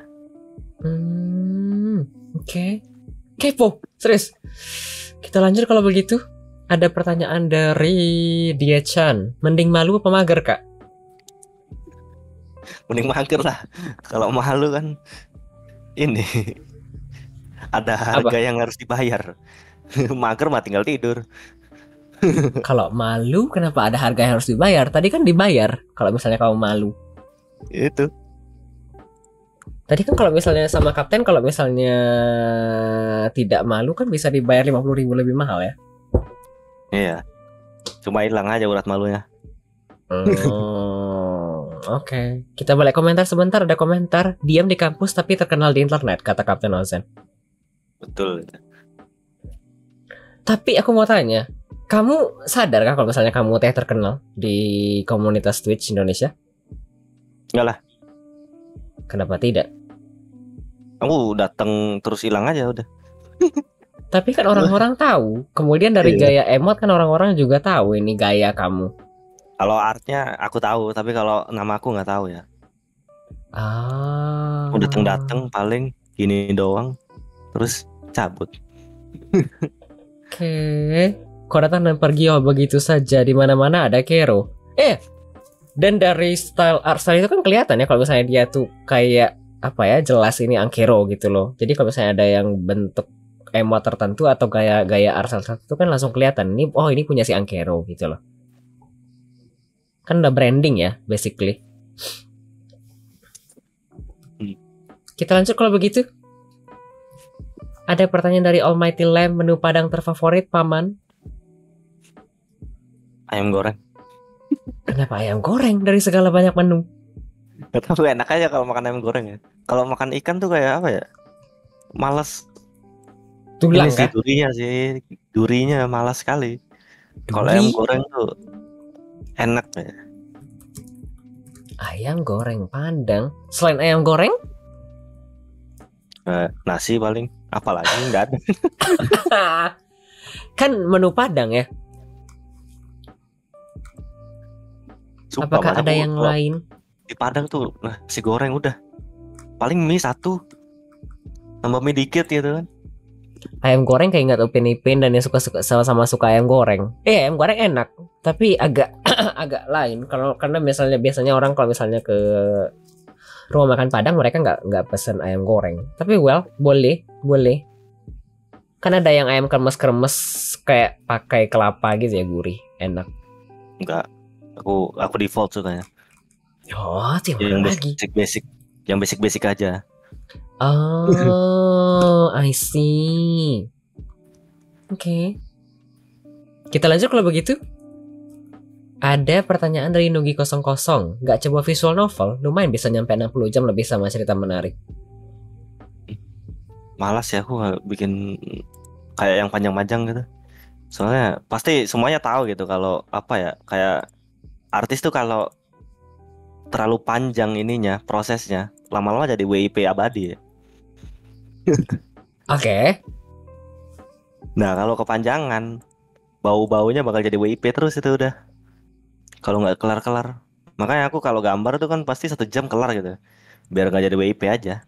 Oke. Kepo. Serius. Kita lanjut kalau begitu. Ada pertanyaan dari Dia Chan. Mending malu apa mager, Kak? Mending mager lah. Kalau malu kan ini ada harga yang harus dibayar. Mager mah tinggal tidur. Kalau malu kenapa ada harga yang harus dibayar? Tadi kan dibayar kalau misalnya kamu malu. Itu. Tadi kan kalau misalnya sama kapten, kalau misalnya tidak malu kan bisa dibayar 50.000 lebih mahal ya. Iya. Cuma hilang aja urat malunya. Oke. Kita balik komentar sebentar. Ada komentar, diam di kampus tapi terkenal di internet, kata Kapten Ozen. Betul. Tapi aku mau tanya, kamu sadar kan kalau misalnya kamu terkenal di komunitas Twitch Indonesia? Enggak lah. Kenapa tidak? Aku datang terus hilang aja udah. Tapi kan orang-orang tahu. Kemudian dari gaya emot kan orang-orang juga tahu ini gaya kamu. Kalau artnya aku tahu, tapi kalau nama aku nggak tahu ya. Aku datang paling gini doang, terus cabut. Oke. Kau datang dan pergi begitu saja. Di mana-mana ada Kero. Dan dari style art style itu kan kelihatan ya kalau misalnya dia tuh kayak apa ya, jelas ini Ankero gitu loh. Jadi kalau misalnya ada yang bentuk emot tertentu atau gaya art style tertentu kan langsung kelihatan ini, oh ini punya si Ankero gitu loh. Kan udah branding ya basically. Kita lanjut kalau begitu. Ada pertanyaan dari Almighty Lamb, menu Padang terfavorit Paman? Ayam goreng. Kenapa ayam goreng dari segala banyak menu? Gak tahu, enak aja kalau makan ayam goreng ya. Kalau makan ikan tuh kayak apa ya? Males. Tulang ini kah? Durinya malas sekali. Kalau ayam goreng tuh enak ya. Ayam goreng Padang. Selain ayam goreng? Nasi paling. Apalagi nggak ada. Kan menu Padang ya. Sumpah, apakah ada yang lain? Di Padang tuh nasi goreng udah. Paling mie satu. Tambah mie dikit gitu kan. Ayam goreng kayak nggak Upin Ipin dan yang suka-suka sama suka ayam goreng. Ayam goreng enak, tapi agak agak lain. Karena biasanya orang kalau misalnya ke rumah makan Padang mereka nggak pesen ayam goreng. Tapi boleh. Kan ada yang ayam kremes kayak pakai kelapa gitu ya, gurih, enak. Enggak. Aku default sukanya. Oh, yang lagi. Basic aja. Oh, I see. Oke. Kita lanjut kalau begitu. Ada pertanyaan dari Nugi 00. Gak coba visual novel? Lumayan bisa nyampe 60 jam lebih sama cerita menarik. Malas ya aku bikin kayak yang panjang-panjang gitu. Soalnya pasti semuanya tahu gitu kalau apa ya, kayak artis tuh kalau terlalu panjang ininya prosesnya, lama-lama jadi WIP abadi ya. Oke. Nah kalau kepanjangan, bau-baunya bakal jadi WIP terus itu udah. Kalau nggak kelar-kelar. Makanya aku kalau gambar tuh kan pasti 1 jam kelar gitu, biar nggak jadi WIP aja.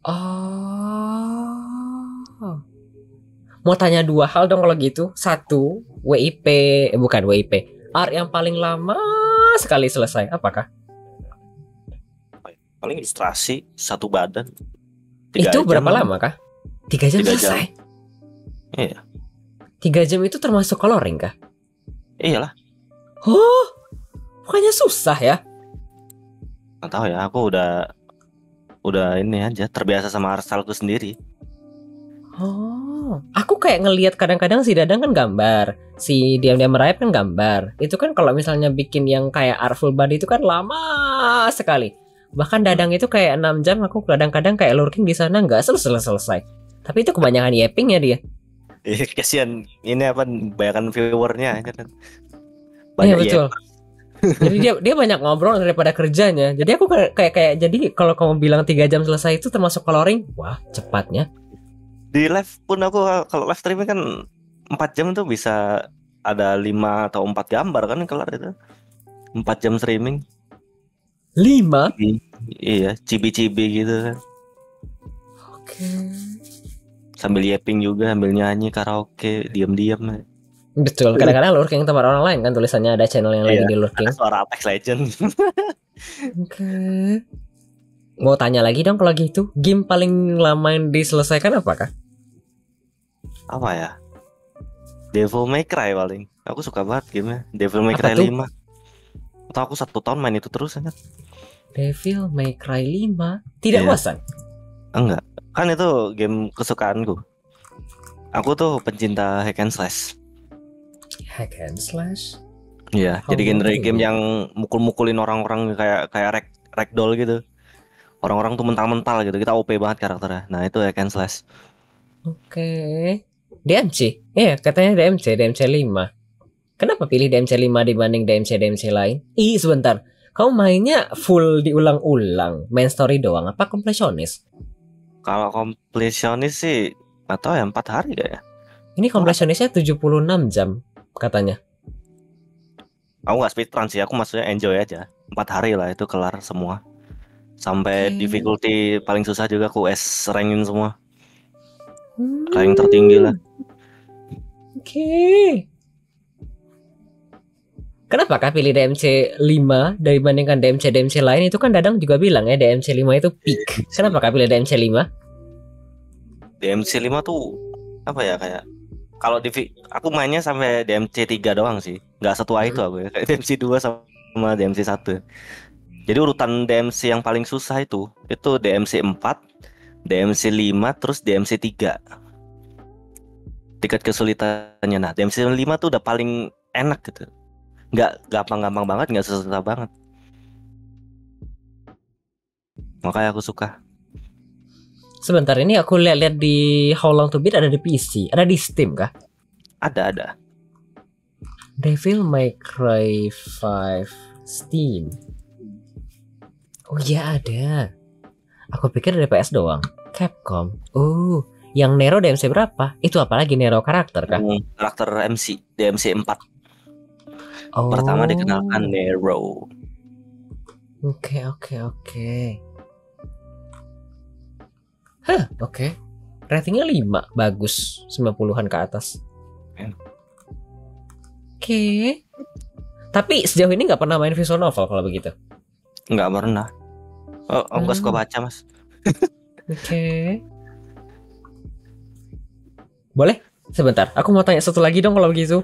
Oh. Mau tanya 2 hal dong kalau gitu. 1, WIP, bukan WIP. Art yang paling lama sekali selesai, apakah? Paling ilustrasi 1 badan. Itu berapa lama kah? 3 jam selesai? Iya. 3 jam itu termasuk coloring kah? Iyalah. Oh, bukannya susah ya? Nggak tahu ya, aku udah ini aja terbiasa sama art styleku sendiri. Oh, aku kayak ngelihat kadang-kadang si Dadang kan gambar, si Diam-Diam Merayap kan gambar. Itu kan kalau misalnya bikin yang kayak art full body itu kan lama sekali. Bahkan Dadang itu kayak 6 jam, aku kadang-kadang kayak lurking di sana nggak selesai. Tapi itu kebanyakan yapping ya dia. Kasihan ini apa, bayangkan viewernya kan. Iya betul. Jadi dia banyak ngobrol daripada kerjanya. Jadi aku kayak jadi kalau kamu bilang 3 jam selesai itu termasuk coloring, wah cepatnya. Di live pun aku kalau live streaming kan 4 jam tuh bisa ada 5 atau 4 gambar kan kelar itu. 4 jam streaming. 5? Iya, cibi-cibi gitu kan. Oke. sambil yapping juga, sambil nyanyi karaoke, diam-diam. Betul, kadang-kadang lurking tempat orang lain kan, tulisannya ada channel yang lagi di lurking. Suara Apex Legend. Oke. Mau tanya lagi dong kalau gitu, game paling lama yang diselesaikan apakah? Apa ya? Devil May Cry paling. Aku suka banget gamenya. Devil May Apa Cry tuh? 5. Atau aku 1 tahun main itu terus kan? Devil May Cry 5 tidak Iya. bosan? Enggak. Kan itu game kesukaanku. Aku tuh pencinta hack and slash. Hack and slash. Iya, Oh, jadi genre gitu. game yang mukul-mukulin orang-orang kayak ragdoll gitu. Orang-orang tuh mental-mental gitu. Kita OP banget karakternya. Nah, itu hack and slash. Oke. DMC? Iya, katanya DMC 5. Kenapa pilih DMC 5 dibanding DMC lain? Sebentar. Kamu mainnya full diulang-ulang, main story doang, apa completionist? Kalau completionist sih atau ya 4 hari kayaknya. Ini completionistnya 76 jam katanya. Aku gak speedrun sih, aku maksudnya enjoy aja. 4 hari lah itu kelar semua. Sampai difficulty paling susah juga aku rankin semua. Rank tertinggi lah. Oke. Kenapa kah pilih DMC 5 dibandingkan DMC lain? Itu kan Dadang juga bilang ya DMC 5 itu peak. Kenapa kah pilih DMC 5? DMC 5 tuh apa ya, kayak kalau aku mainnya sampai DMC 3 doang sih. Nggak setua itu aku ya. Kayak DMC 2 sama DMC 1. Jadi urutan DMC yang paling susah itu DMC 4, DMC 5, terus DMC 3. Tingkat kesulitannya. Nah, DMC 5 tuh udah paling enak gitu. Nggak gampang-gampang banget, nggak susah banget. Makanya aku suka. Sebentar, ini aku lihat-lihat di How Long to Beat ada di PC, ada di Steam kah? Ada. Devil May Cry 5 Steam. Oh iya ada. Aku pikir dari PS doang. Capcom. Oh, yang Nero DMC berapa? Itu apalagi Nero karakter kah? Karakter MC DMC 4. Oh. Pertama dikenalkan Nero. Oke. Hah, oke. Ratingnya 5, bagus. 90-an ke atas. Oke. Tapi sejauh ini nggak pernah main visual novel kalau begitu? Nggak pernah. Oh, aku nggak suka baca, Mas. Oke. Boleh? Sebentar, aku mau tanya satu lagi dong kalau begitu.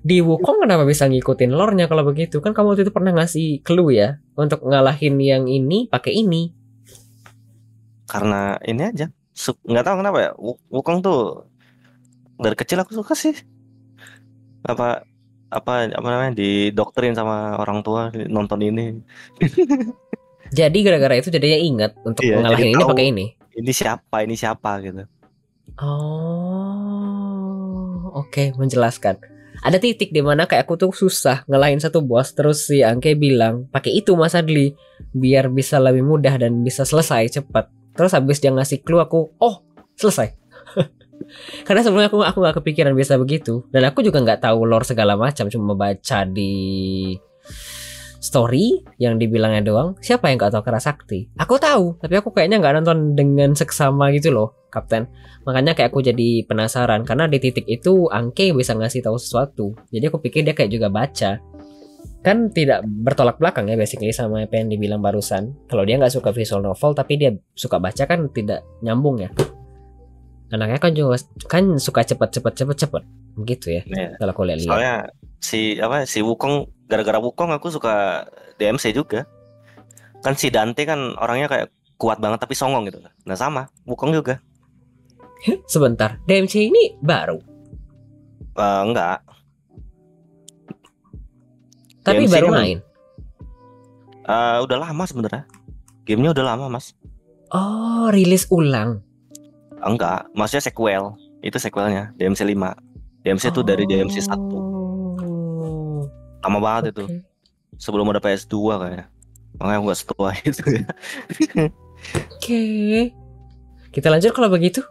Di Wukong kenapa bisa ngikutin lore-nya kalau begitu? Kan kamu waktu itu pernah ngasih clue ya untuk ngalahin yang ini pakai ini. Karena ini aja. Nggak tahu kenapa ya. Wukong tuh dari kecil aku suka sih. Apa namanya, didoktrin sama orang tua nonton ini. Jadi gara-gara itu jadinya ingat untuk ngalahin ini pakai ini. Ini siapa gitu. Oh, oke, menjelaskan. Ada titik di mana kayak aku tuh susah ngalahin satu bos, terus si Angke bilang pakai itu Mas Adli biar bisa lebih mudah dan bisa selesai cepat. Terus habis dia ngasih clue aku, oh selesai. Karena sebelumnya aku nggak kepikiran bisa begitu, dan aku juga nggak tahu lore segala macam, cuma baca di story yang dibilangnya doang. Siapa yang nggak tahu Kerasakti? Aku tahu, tapi aku kayaknya nggak nonton dengan seksama gitu loh, Kapten. Makanya kayak aku jadi penasaran karena di titik itu Angke bisa ngasih tahu sesuatu. Jadi aku pikir dia kayak juga baca. Kan tidak bertolak belakang ya basically sama apa yang dibilang barusan. Kalau dia nggak suka visual novel tapi dia suka baca kan tidak nyambung ya. Anaknya kan juga kan suka cepet begitu ya. Kalau aku lihat. Soalnya si Wukong, gara-gara Wukong aku suka DMC juga. Kan si Dante kan orangnya kayak kuat banget tapi songong gitu. Nah sama Wukong juga. Sebentar, DMC ini baru? Enggak. Tapi DMC baru kan, main? Udah lama sebenarnya. Gamenya udah lama, Mas. Oh, rilis ulang? Enggak, maksudnya sequel. Itu sequelnya, DMC 5. DMC itu dari DMC 1. Lama banget itu. Sebelum ada PS2 kayaknya. Makanya aku gak setua itu ya. Oke. Kita lanjut kalau begitu.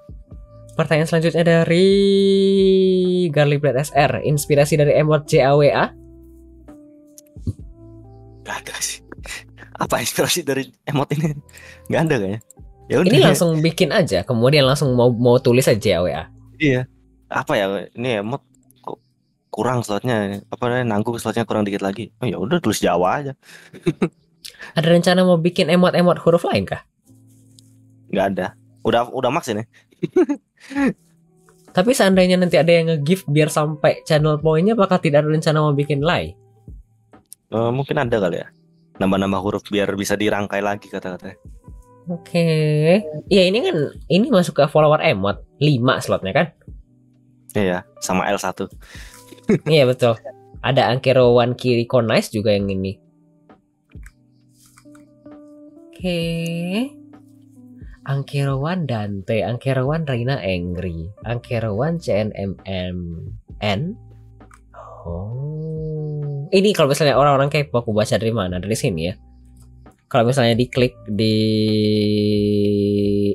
Pertanyaan selanjutnya dari Garlic Blade SR. Inspirasi dari emot JAWA? Gak ada sih. Apa inspirasi dari emot ini? Gak ada kayaknya. Ya udah. Ini langsung bikin aja, kemudian langsung mau tulis aja WA. Iya. Apa ya? Ini emot kok kurang slotnya. Apa namanya? Nanggung slotnya kurang dikit lagi. Oh ya udah tulis Jawa aja. Ada rencana mau bikin emot-emot huruf lain kah? Nggak ada. Udah max ini. Tapi seandainya nanti ada yang nge-gift biar sampai channel poinnya, apakah tidak ada rencana mau bikin lain? Mungkin ada kali ya. Nambah-nambah huruf biar bisa dirangkai lagi kata-katanya. Oke. Iya ini masuk ke follower emot 5 slotnya kan? Iya, sama L1. Iya betul. Ada Angkero One Kiriko Nice juga yang ini. Oke. Angkero One Dante, Angkero One Reina Angry, Angkero One CNMMN. Oh. Ini kalau misalnya orang-orang kepo aku baca dari mana? Dari sini ya. Kalau misalnya diklik di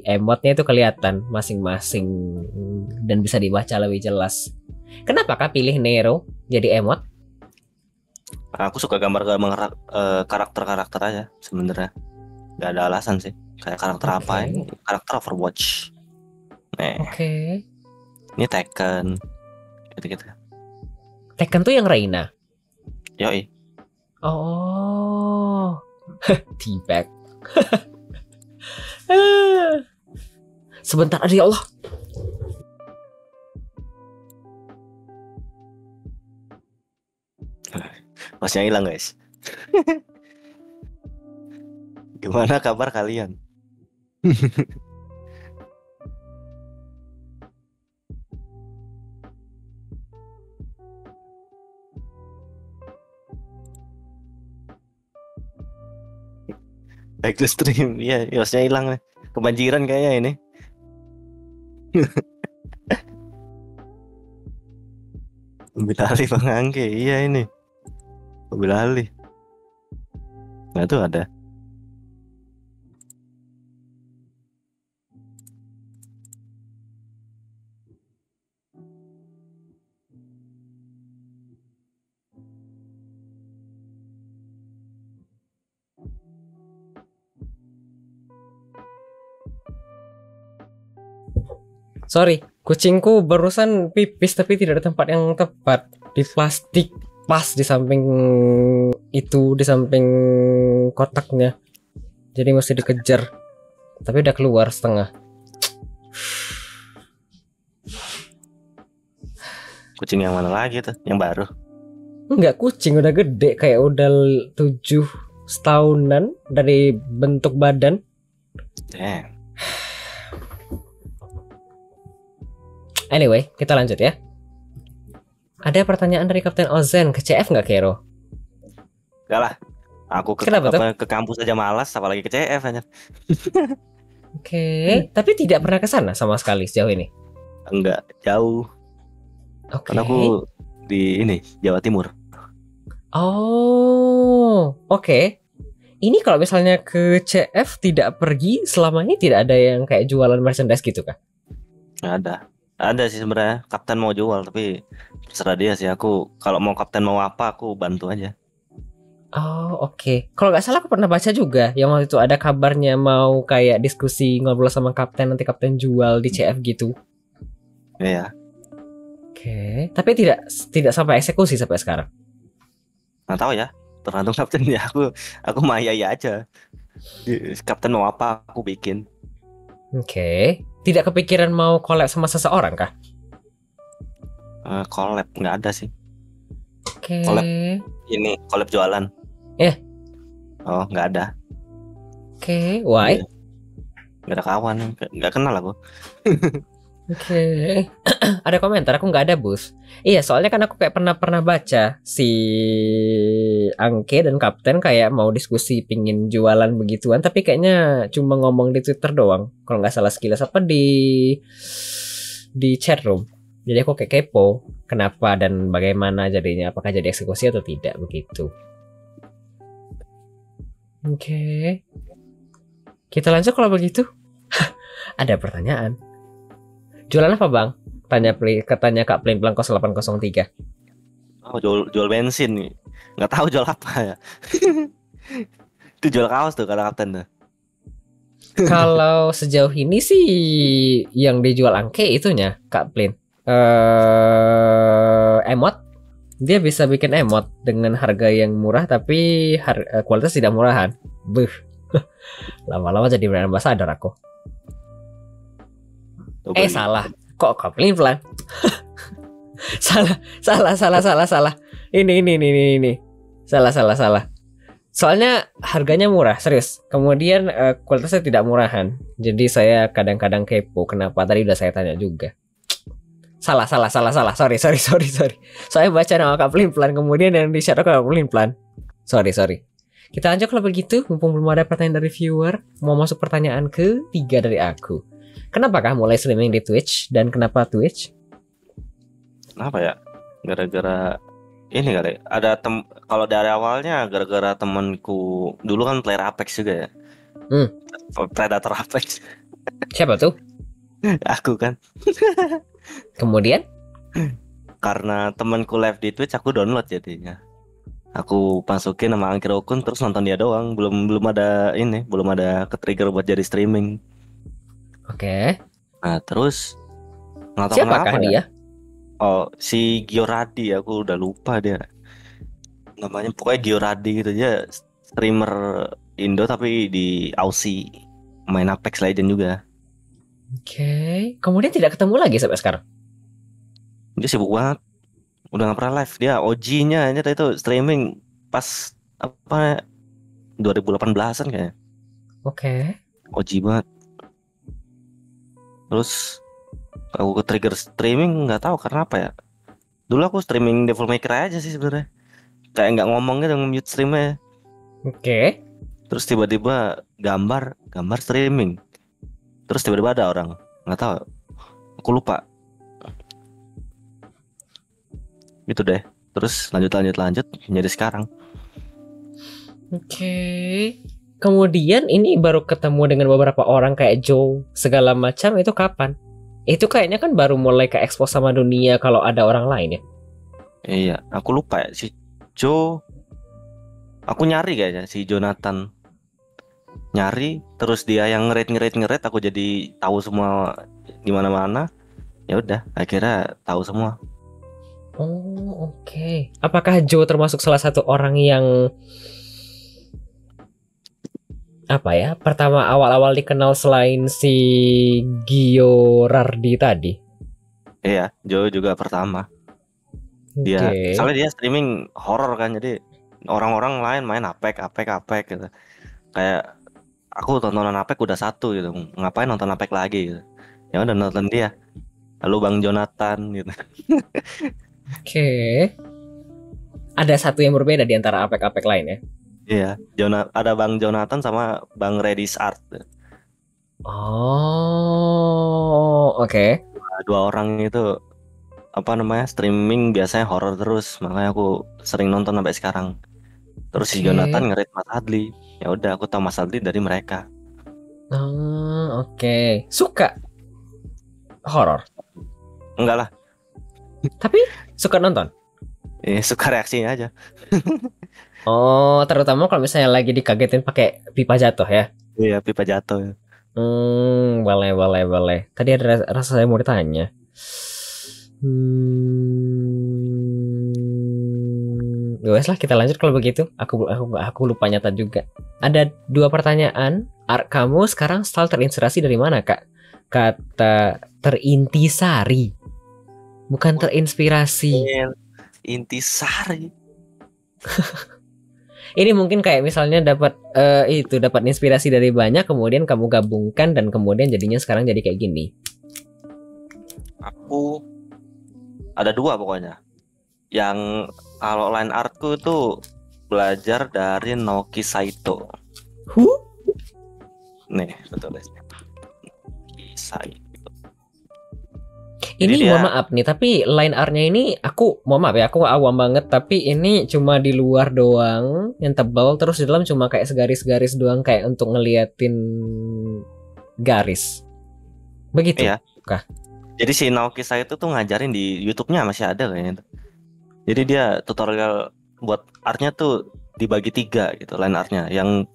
emotnya itu kelihatan masing-masing dan bisa dibaca lebih jelas. Kenapa kah pilih Nero jadi emot? Aku suka gambar-gambar karakter-karakter aja sebenarnya. Gak ada alasan sih. Kayak karakter apa ya? Karakter Overwatch. Oke. Ini Tekken. Gitu-gitu. Tekken tuh yang Reina. Yoi. Oh. T-Bag. Sebentar ya Allah. Masnya hilang guys. Gimana kabar kalian? Back to stream. Iya, Yosnya hilang nih. Kebanjiran kayaknya ini. Mobil alih Bang Angge. Iya ini. Mobil alih. Nah tuh ada. Sorry, kucingku barusan pipis tapi tidak ada tempat yang tepat. Di plastik pas di samping itu, di samping kotaknya. Jadi mesti dikejar. Tapi udah keluar setengah. Kucing yang mana lagi tuh? Yang baru? Enggak, kucing udah gede, kayak udah 7 setahunan dari bentuk badan. Damn. Anyway, kita lanjut ya. Ada pertanyaan dari Kapten Ozen ke CF nggak, Kero? Enggak lah. Aku ke kampus aja malas, apalagi ke CF aja. Oke, tapi tidak pernah ke sana sama sekali sejauh ini. Enggak, jauh. Oke. Karena aku di ini Jawa Timur. Oh, oke. Ini kalau misalnya ke CF tidak pergi, selama ini tidak ada yang kayak jualan merchandise gitu kah? Nggak ada sih sebenarnya. Kapten mau jual tapi terserah dia sih. Aku kalau mau kapten mau apa aku bantu aja. Oh, oke. Kalau nggak salah aku pernah baca juga yang waktu itu ada kabarnya mau kayak diskusi ngobrol sama kapten, nanti kapten jual di CF gitu. Iya. Oke. Tapi tidak sampai eksekusi sampai sekarang. Nggak tahu ya. Tergantung kapten ya. Aku maya aja. Kapten mau apa aku bikin. Oke. Tidak kepikiran mau collab sama seseorang kah? Collab nggak ada sih. Oke. Collab jualan. Oh nggak ada. Oke. Why? Nggak ada kawan, nggak kenal aku. Oke. Ada komentar, aku nggak ada bus. Iya, soalnya kan aku kayak pernah baca si Angke dan Kapten kayak mau diskusi pingin jualan begituan, tapi kayaknya cuma ngomong di Twitter doang. Kalau nggak salah sekilas apa di chat room. Jadi aku kayak kepo kenapa dan bagaimana jadinya, apakah jadi eksekusi atau tidak begitu. Oke. Kita lanjut kalau begitu. Ada pertanyaan. Jualan apa bang? Katanya Kak Plain Blank 0803. Oh jual bensin nih. Nggak tahu jual apa ya. Itu jual kaos tuh kalau kapten tuh. Kalau sejauh ini sih yang dijual Angke itunya Kak Plin. Emot. Dia bisa bikin emot dengan harga yang murah tapi kualitas tidak murahan. Buh. Lama-lama jadi brand ambassador aku. Salah. Kok Kak Plin pelan? salah. Ini. Salah. Soalnya harganya murah, serius. Kemudian kualitasnya tidak murahan. Jadi saya kadang-kadang kepo. Kenapa? Tadi udah saya tanya juga. Salah. Sorry. Saya baca nama Kak Plin pelan, kemudian yang di share Kak Plin pelan. Sorry. Kita lanjut kalau begitu. Mumpung belum ada pertanyaan dari viewer, mau masuk pertanyaan ketiga dari aku. Kenapa kah mulai streaming di Twitch dan kenapa Twitch? Kenapa ya? Gara-gara ini kali. Kalau dari awalnya gara-gara temanku dulu kan player Apex juga ya. Predator Apex. Siapa tuh? Aku kan. Kemudian? Karena temanku live di Twitch, aku download jadinya. Aku masukin nama Angkir Okun terus nonton dia doang. Belum ada ke-trigger buat jadi streaming. Oke. Nah terus nggak tahu siapakah dia? Ya? Oh si Gioradi, aku udah lupa dia namanya. Pokoknya Gioradi gitu, dia streamer Indo tapi di Aussie, main Apex Legends juga. Oke. Kemudian tidak ketemu lagi sampai sekarang. Dia sibuk banget, udah gak pernah live. Dia OG-nya itu streaming pas 2018an kayaknya. Oke. OG banget. Terus aku ke-trigger streaming nggak tahu karena apa ya. Dulu aku streaming Devil May Cry aja sih sebenarnya. Kayak nggak ngomong gitu, nge-mute streamnya. Oke. Terus tiba-tiba gambar streaming. Terus tiba-tiba ada orang, nggak tahu, aku lupa. Gitu deh. Terus lanjut jadi sekarang. Oke. Kemudian ini baru ketemu dengan beberapa orang kayak Joe segala macam itu kapan? Itu kayaknya kan baru mulai ke expose sama dunia kalau ada orang lain ya. Iya, aku lupa ya si Joe. Aku nyari kayaknya si Jonathan. Nyari terus dia yang ngerit aku jadi tahu semua di mana-mana. Ya udah, akhirnya tahu semua. Oh, oke. Apakah Joe termasuk salah satu orang yang pertama awal-awal dikenal selain si Gio Rardi tadi? Iya, Joe juga pertama. Dia soalnya dia streaming horror kan, jadi orang-orang lain main Apex gitu. Kayak aku tontonan Apex udah satu gitu, ngapain nonton Apex lagi gitu. Ya udah nonton dia. Lalu Bang Jonathan gitu. Oke. Ada satu yang berbeda di antara Apex lain ya? Iya, ada Bang Jonathan sama Bang Redis Art. Oh, oke. Dua orang itu streaming biasanya horor terus, makanya aku sering nonton sampai sekarang. Terus si Jonathan ngerit Mas Adli. Ya udah, aku tahu Mas Adli dari mereka. Oke. Suka horor? Enggak lah. Tapi suka nonton? Suka reaksinya aja. Oh, terutama kalau misalnya lagi dikagetin pakai pipa jatuh ya? Iya, pipa jatuh. Boleh. Tadi ada rasa saya mau ditanya. Wes lah, kita lanjut kalau begitu. Aku lupa nyata juga. Ada 2 pertanyaan. Kamu sekarang style terinspirasi dari mana, Kak? Kata terintisari, bukan terinspirasi. Intisari. Ini mungkin kayak misalnya dapat inspirasi dari banyak, kemudian kamu gabungkan dan kemudian jadinya sekarang jadi kayak gini. Aku ada 2 pokoknya. Yang kalau line artku itu belajar dari Naoki Saito. Nih, betul. Naoki Saito. Ini mohon maaf nih, tapi line artnya ini aku mohon maaf ya, aku awam banget, tapi ini cuma di luar doang yang tebal, terus di dalam cuma kayak segaris-garis doang kayak untuk ngeliatin garis. Begitu? Iya. Jadi si Naoki Saito tuh ngajarin di YouTube-nya masih ada kayaknya. Jadi dia tutorial buat artnya tuh dibagi 3 gitu line artnya. Yang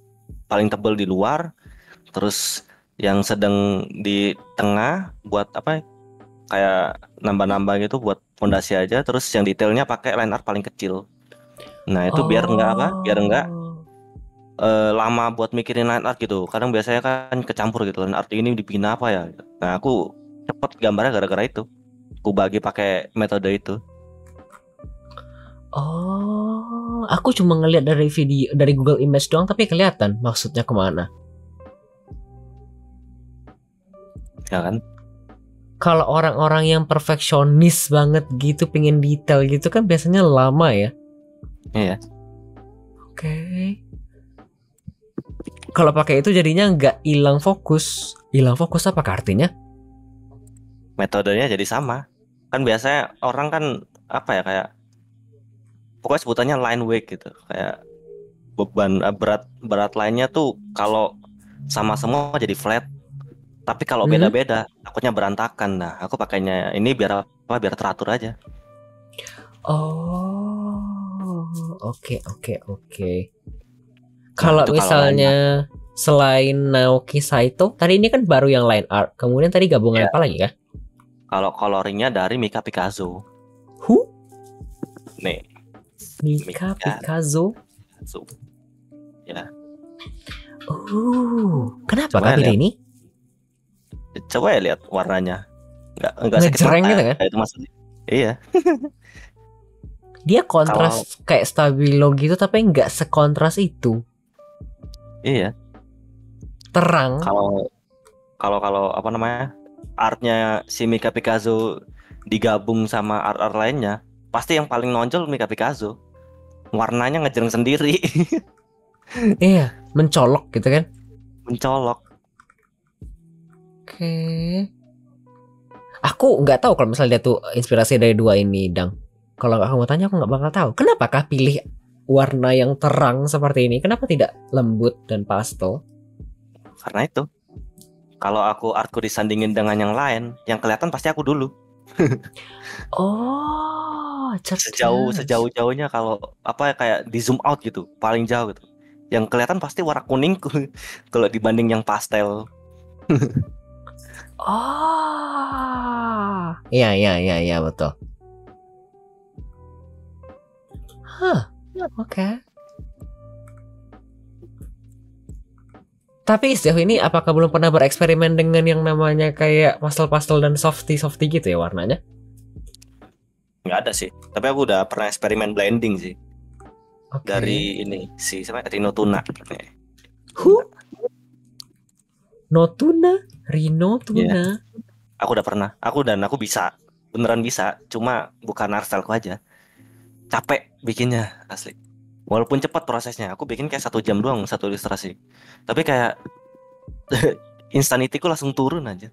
paling tebal di luar, terus yang sedang di tengah buat apa? Kayak nambah-nambah gitu buat fondasi aja. Terus yang detailnya pakai line art paling kecil. Nah itu biar enggak apa? Biar enggak lama buat mikirin line art gitu. Kadang biasanya kan kecampur gitu. Line art ini dibikin apa ya? Nah aku cepet gambarnya gara-gara itu. Aku bagi pakai metode itu. Oh, aku cuma ngeliat dari video dari Google Image doang, tapi kelihatan maksudnya kemana. Ya kan? Kalau orang-orang yang perfeksionis banget gitu, pengen detail gitu kan biasanya lama ya. Iya. Oke. Kalau pakai itu jadinya nggak hilang fokus. Hilang fokus apa artinya? Metodenya jadi sama. Kan biasanya orang kan apa ya kayak pokoknya sebutannya line weight gitu. Kayak beban berat lainnya tuh kalau sama semua jadi flat. Tapi kalau beda-beda takutnya berantakan. Nah, aku pakainya ini biar apa? Biar teratur aja. Oh, oke. Kalau misalnya selain Naoki Saito, tadi ini kan baru yang line art. Kemudian tadi gabungan apa lagi kah? Kalau coloringnya dari Mika Pikazo. Nih. Mika Pikazo. Ya. Kenapa kah pilih ini? Coba ya lihat warnanya. Enggak ngejreng gitu kan? Itu maksudnya. Iya. Dia kontras kayak Stabilo gitu, tapi nggak sekontras itu. Iya. Terang. Kalau apa namanya? Artnya si Mika Pikazo digabung sama art lainnya, pasti yang paling nonjol Mika Pikazo. Warnanya ngejreng sendiri. Iya, mencolok gitu kan? Mencolok. Oke. Aku nggak tahu kalau misalnya dia tuh inspirasi dari dua ini, Dang. Kalau kamu tanya aku nggak bakal tahu. Kenapakah pilih warna yang terang seperti ini? Kenapa tidak lembut dan pastel? Karena itu. Kalau artku disandingin dengan yang lain, yang kelihatan pasti aku dulu. Oh, sejauh-jauhnya kalau apa kayak di zoom out gitu, paling jauh gitu. Yang kelihatan pasti warna kuningku kalau dibanding yang pastel. Oh, iya betul. Oke. Tapi sejauh ini apakah belum pernah bereksperimen dengan yang namanya kayak pastel-pastel dan softy gitu ya warnanya? Nggak ada sih. Tapi aku udah pernah eksperimen blending sih. Okay. Dari ini si Rino Tuna. Rino Tuna. Yeah. Aku udah pernah. Aku bisa. Beneran bisa. Cuma bukan art styleku aja. Capek bikinnya asli. Walaupun cepat prosesnya, aku bikin kayak 1 jam doang satu ilustrasi. Tapi kayak insanity-ku langsung turun aja.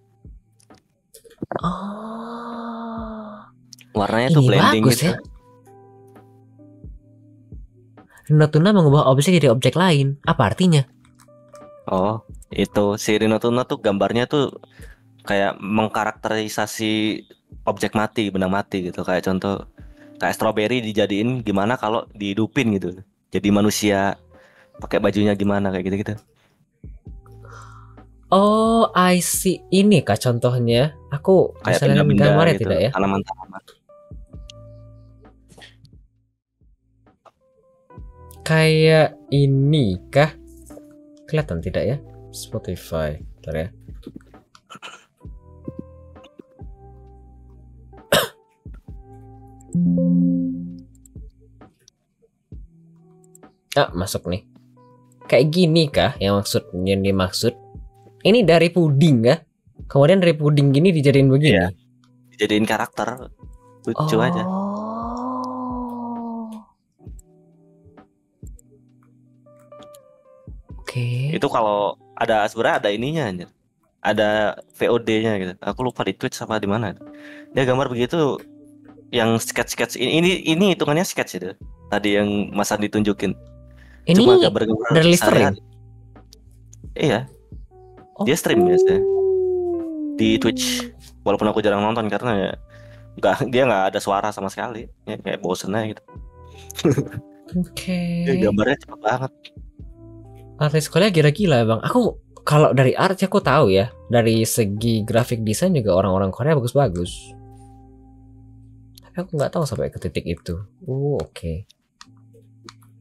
Oh. Warnanya tuh blending gitu. Ya? Rino Tuna mengubah objek jadi objek lain. Apa artinya? Oh, itu si Rino Tuna tuh gambarnya tuh kayak mengkarakterisasi objek mati, benang mati gitu. Kayak contoh kayak strawberry dijadiin gimana kalau dihidupin gitu. Jadi manusia pakai bajunya gimana kayak gitu-gitu. Oh, I see. Ini kah contohnya? Aku kayak bisa lihat gambarnya gitu, tidak ya? Tanaman-tanaman. Kayak ini kah? Kelihatan tidak ya? Spotify. Bentar ya. Masuk nih. Kayak gini kah yang dimaksud? Ini dari puding kah? Kemudian dari puding gini dijadiin begini. Iya. Dijadiin karakter. Lucu aja. Oke. Itu kalau sebenarnya ada ininya aja. Ada VOD-nya gitu. Aku lupa di Twitch apa di mana. Dia gambar begitu yang sketch ini hitungannya sketch itu. Tadi yang Mas Andi tunjukin. Ini cuma gambar-gambar dari stream. Iya. Dia stream biasanya di Twitch. Walaupun aku jarang nonton karena ya dia nggak ada suara sama sekali. Ya, kayak bosen aja gitu. Oke. Gambarnya cepet banget. Artis sekolah gila-gila bang. Kalau dari art aku tahu ya, dari segi grafik desain juga orang-orang Korea bagus-bagus. Tapi aku nggak tahu sampai ke titik itu. Oke.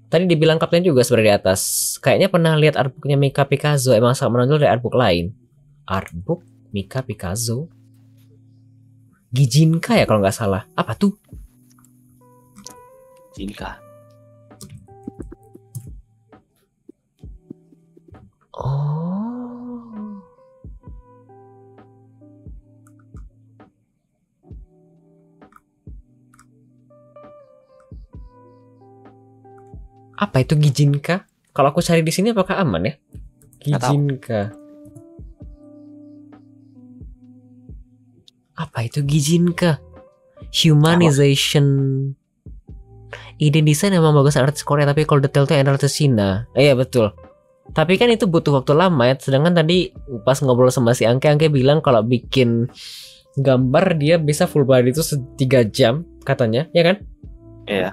Tadi dibilang kapten juga sebenarnya di atas. Kayaknya pernah lihat artbooknya Mika Picasso. Emang sangat menonjol dari artbook lain. Artbook Mika Picasso. Gijinka ya kalau nggak salah. Apa tuh? Jinka. Oh. Apa itu Gijinka? Kalau aku cari di sini apakah aman ya? Gijinka. Apa itu Gijinka? Humanization. Ide desain emang bagus artis Korea, tapi kalau detail tuh artis Cina. Iya betul. Tapi kan itu butuh waktu lama ya. Sedangkan tadi pas ngobrol sama si Angke bilang kalau bikin gambar dia bisa full body itu 3 jam katanya, ya kan? Iya.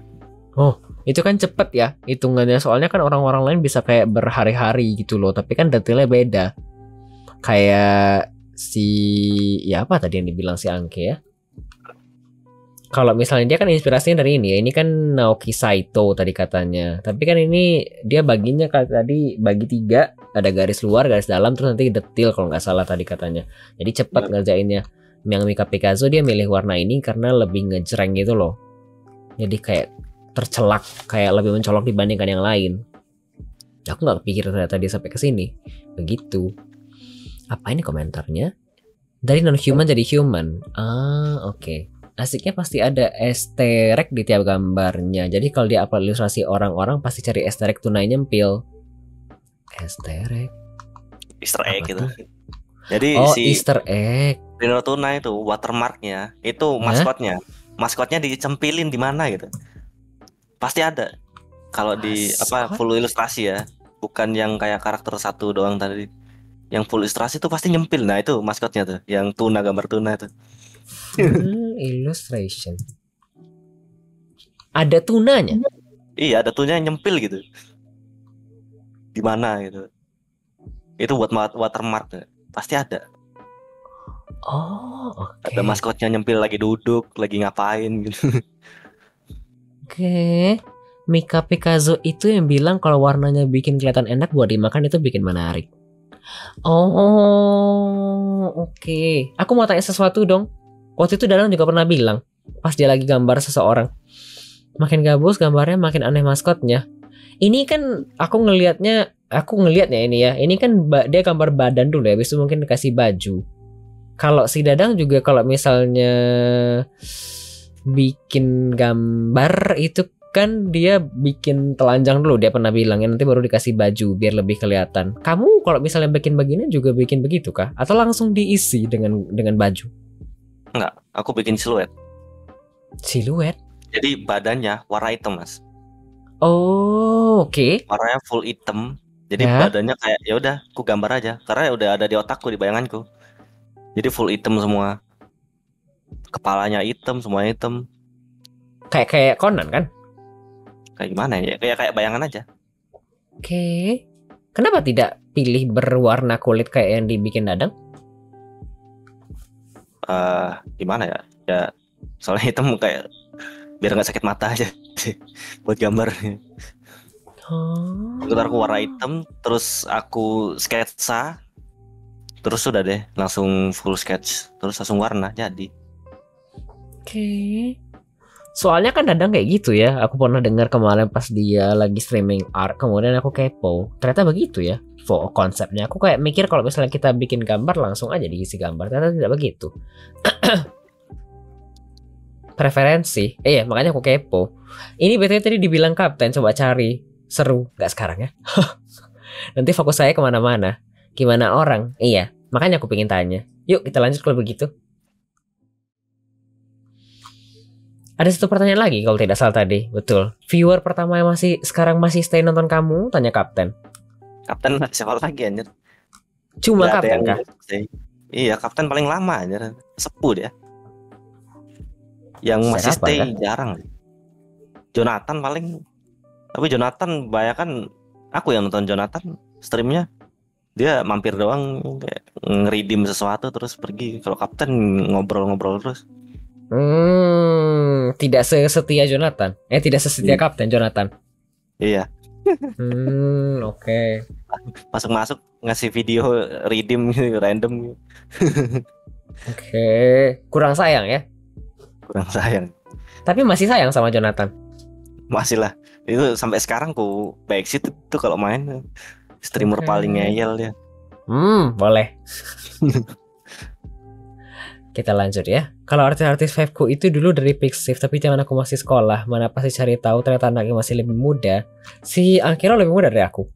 Oh, itu kan cepet ya hitungannya. Soalnya kan orang-orang lain bisa kayak berhari-hari gitu loh. Tapi kan detailnya beda. Kayak ya apa tadi yang dibilang si Angke ya? Kalau misalnya dia kan inspirasinya dari ini ya. Ini kan Naoki Saito tadi katanya. Tapi kan ini dia baginya tadi bagi 3. Ada garis luar, garis dalam, terus nanti detail kalau nggak salah tadi katanya. Jadi cepat ngerjainnya. Yang Mika Picasso dia milih warna ini karena lebih ngejreng gitu loh. Jadi kayak tercelak, kayak lebih mencolok dibandingkan yang lain. Aku nggak pikir ternyata dia sampai ke sini. Begitu. Apa ini komentarnya? Dari non-human jadi human. Oke. Asiknya pasti ada easter egg di tiap gambarnya. Jadi kalau dia upload ilustrasi orang-orang pasti cari easter egg tunai nyempil. Easter egg. Easter egg gitu. Tuh? Jadi si Easter egg. Rino Tuna itu watermarknya, itu maskotnya. Maskotnya dicempilin di mana gitu. Pasti ada. Kalau di full ilustrasi ya, bukan yang kayak karakter satu doang tadi. Yang full ilustrasi tuh pasti nyempil. Nah, itu maskotnya tuh, yang tuna, gambar tuna itu. Illustration. Ada tunanya? Iya, ada tunanya nyempil gitu. Di mana gitu. Itu buat watermark tuh. Pasti ada. Oh, oke. Ada maskotnya nyempil lagi duduk, lagi ngapain gitu. Oke. Mika Picasso itu yang bilang kalau warnanya bikin kelihatan enak buat dimakan itu bikin menarik. Oh, oke. Aku mau tanya sesuatu dong. Waktu itu Dadang juga pernah bilang pas dia lagi gambar seseorang, makin gabus gambarnya makin aneh maskotnya. Ini kan aku ngelihatnya ini ya. Ini kan dia gambar badan dulu ya, habis itu mungkin dikasih baju. Kalau si Dadang juga kalau misalnya bikin gambar itu kan dia bikin telanjang dulu, dia pernah bilang ya, nanti baru dikasih baju biar lebih kelihatan. Kamu kalau misalnya bikin begini juga bikin begitu kah? Atau langsung diisi dengan baju? Enggak, aku bikin siluet. Siluet? Jadi badannya warna hitam, Mas. Oh, oke. Warnanya full hitam. Jadi badannya kayak ya udah, aku gambar aja karena udah ada di otakku, di bayanganku. Jadi full hitam semua. Kepalanya hitam, semuanya hitam. Kayak Conan kan? Kayak gimana ya? Kayak bayangan aja. Oke. Kenapa tidak pilih berwarna kulit kayak yang dibikin Dadang? Gimana ya? Ya soalnya hitam kayak biar nggak sakit mata aja buat gambar. Aku warna hitam, terus aku sketsa, terus sudah deh langsung full sketch, terus langsung warna jadi. Oke. Soalnya kan Dadang kayak gitu ya. Aku pernah dengar kemarin pas dia lagi streaming art, kemudian aku kepo. Ternyata begitu ya. Konsepnya aku kayak mikir kalau misalnya kita bikin gambar langsung aja diisi gambar, ternyata tidak begitu. Preferensi. Iya, makanya aku kepo. Ini betul tadi dibilang kapten, coba cari. Seru, nggak sekarang ya? Nanti fokus saya kemana-mana. Gimana orang? Iya, makanya aku pengen tanya. Yuk kita lanjut kalau begitu. Ada satu pertanyaan lagi kalau tidak salah tadi, betul. Viewer pertama yang sekarang masih stay nonton kamu, tanya kapten. Kapten siapa lagi anjir? Cuma kapten kah? Iya, kapten paling lama anjir. Sepuh dia. Yang masih stay kan? Jarang. Jonathan paling. Tapi Jonathan banyak kan aku yang nonton Jonathan streamnya. Dia mampir doang kayak ngeridim sesuatu terus pergi. Kalau kapten ngobrol-ngobrol terus. Tidak sesetia Jonathan. Tidak sesetia Kapten Jonathan. Iya. Oke. Masuk-masuk ngasih video redeem gitu, random gitu. Oke. Kurang sayang ya? Kurang sayang. Tapi masih sayang sama Jonathan. Masih lah. Itu sampai sekarang ku backseat itu kalau main streamer paling ngeyel dia. Boleh. Kita lanjut ya. Kalau artis-artis Vapeku itu dulu dari Pixiv, tapi zaman aku masih sekolah, mana pasti cari tahu ternyata anaknya masih lebih muda. Si Angkero lebih muda dari aku.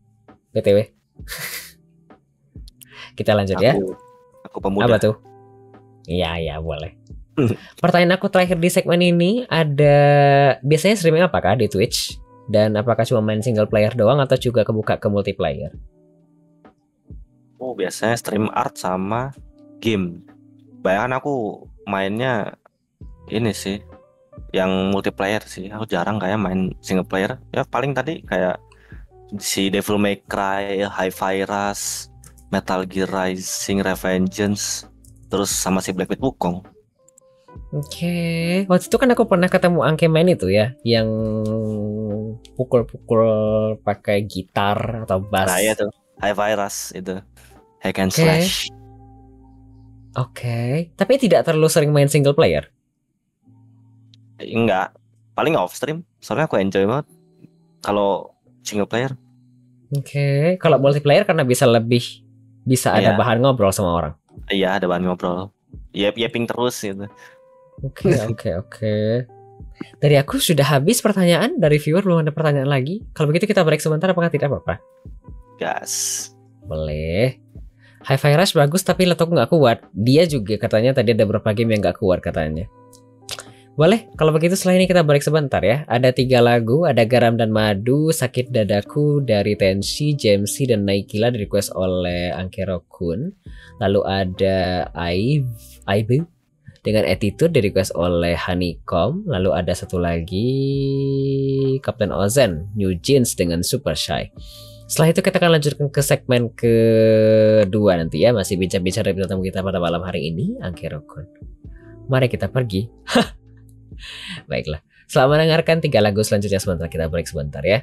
BTW. Kita lanjut ya. Aku pemuda. Apa tuh? Iya, boleh. Pertanyaan aku terakhir di segmen ini ada biasanya streaming apakah di Twitch? Dan apakah cuma main single player doang atau juga kebuka ke multiplayer? Biasanya stream art sama game. Bayangkan aku mainnya ini sih yang multiplayer sih. Aku jarang kayak main single player. Ya paling tadi kayak si Devil May Cry, Hi-Fi Rush, Metal Gear Rising Revengeance, terus sama si Black Myth Wukong. Oke. Waktu itu kan aku pernah ketemu Angke main itu ya, yang pukul-pukul pakai gitar atau bass. Nah, iya tuh. Hi-Fi Rush itu. Hack and slash. Oke. Tapi tidak terlalu sering main single player? Enggak. Paling off stream. Soalnya aku enjoy banget kalau single player. Oke. Kalau multiplayer karena bisa ada bahan ngobrol sama orang. Iya, ada bahan ngobrol. Yeping terus gitu. Oke. Dari aku sudah habis pertanyaan. Dari viewer belum ada pertanyaan lagi. Kalau begitu kita break sebentar, apakah tidak apa-apa? Gas. Boleh. Hi-Fi Rush bagus tapi laptopku nggak kuat. Dia juga katanya tadi ada beberapa game yang nggak kuat katanya. Boleh, kalau begitu setelah ini kita break sebentar ya. Ada 3 lagu, ada Garam dan Madu, Sakit Dadaku dari Tenshi, Jamsi, dan Naikila di request oleh Angkero Kun. Lalu ada Aibu dengan Attitude di request oleh Honeycomb. Lalu ada satu lagi Captain Ozen, New Jeans dengan Super Shy. Setelah itu kita akan lanjutkan ke segmen kedua nanti ya. Masih bincang-bincang dari tamu kita pada malam hari ini, Angkero Kun. Mari kita pergi. Baiklah, selamat mendengarkan 3 lagu selanjutnya sebentar. Kita break sebentar ya.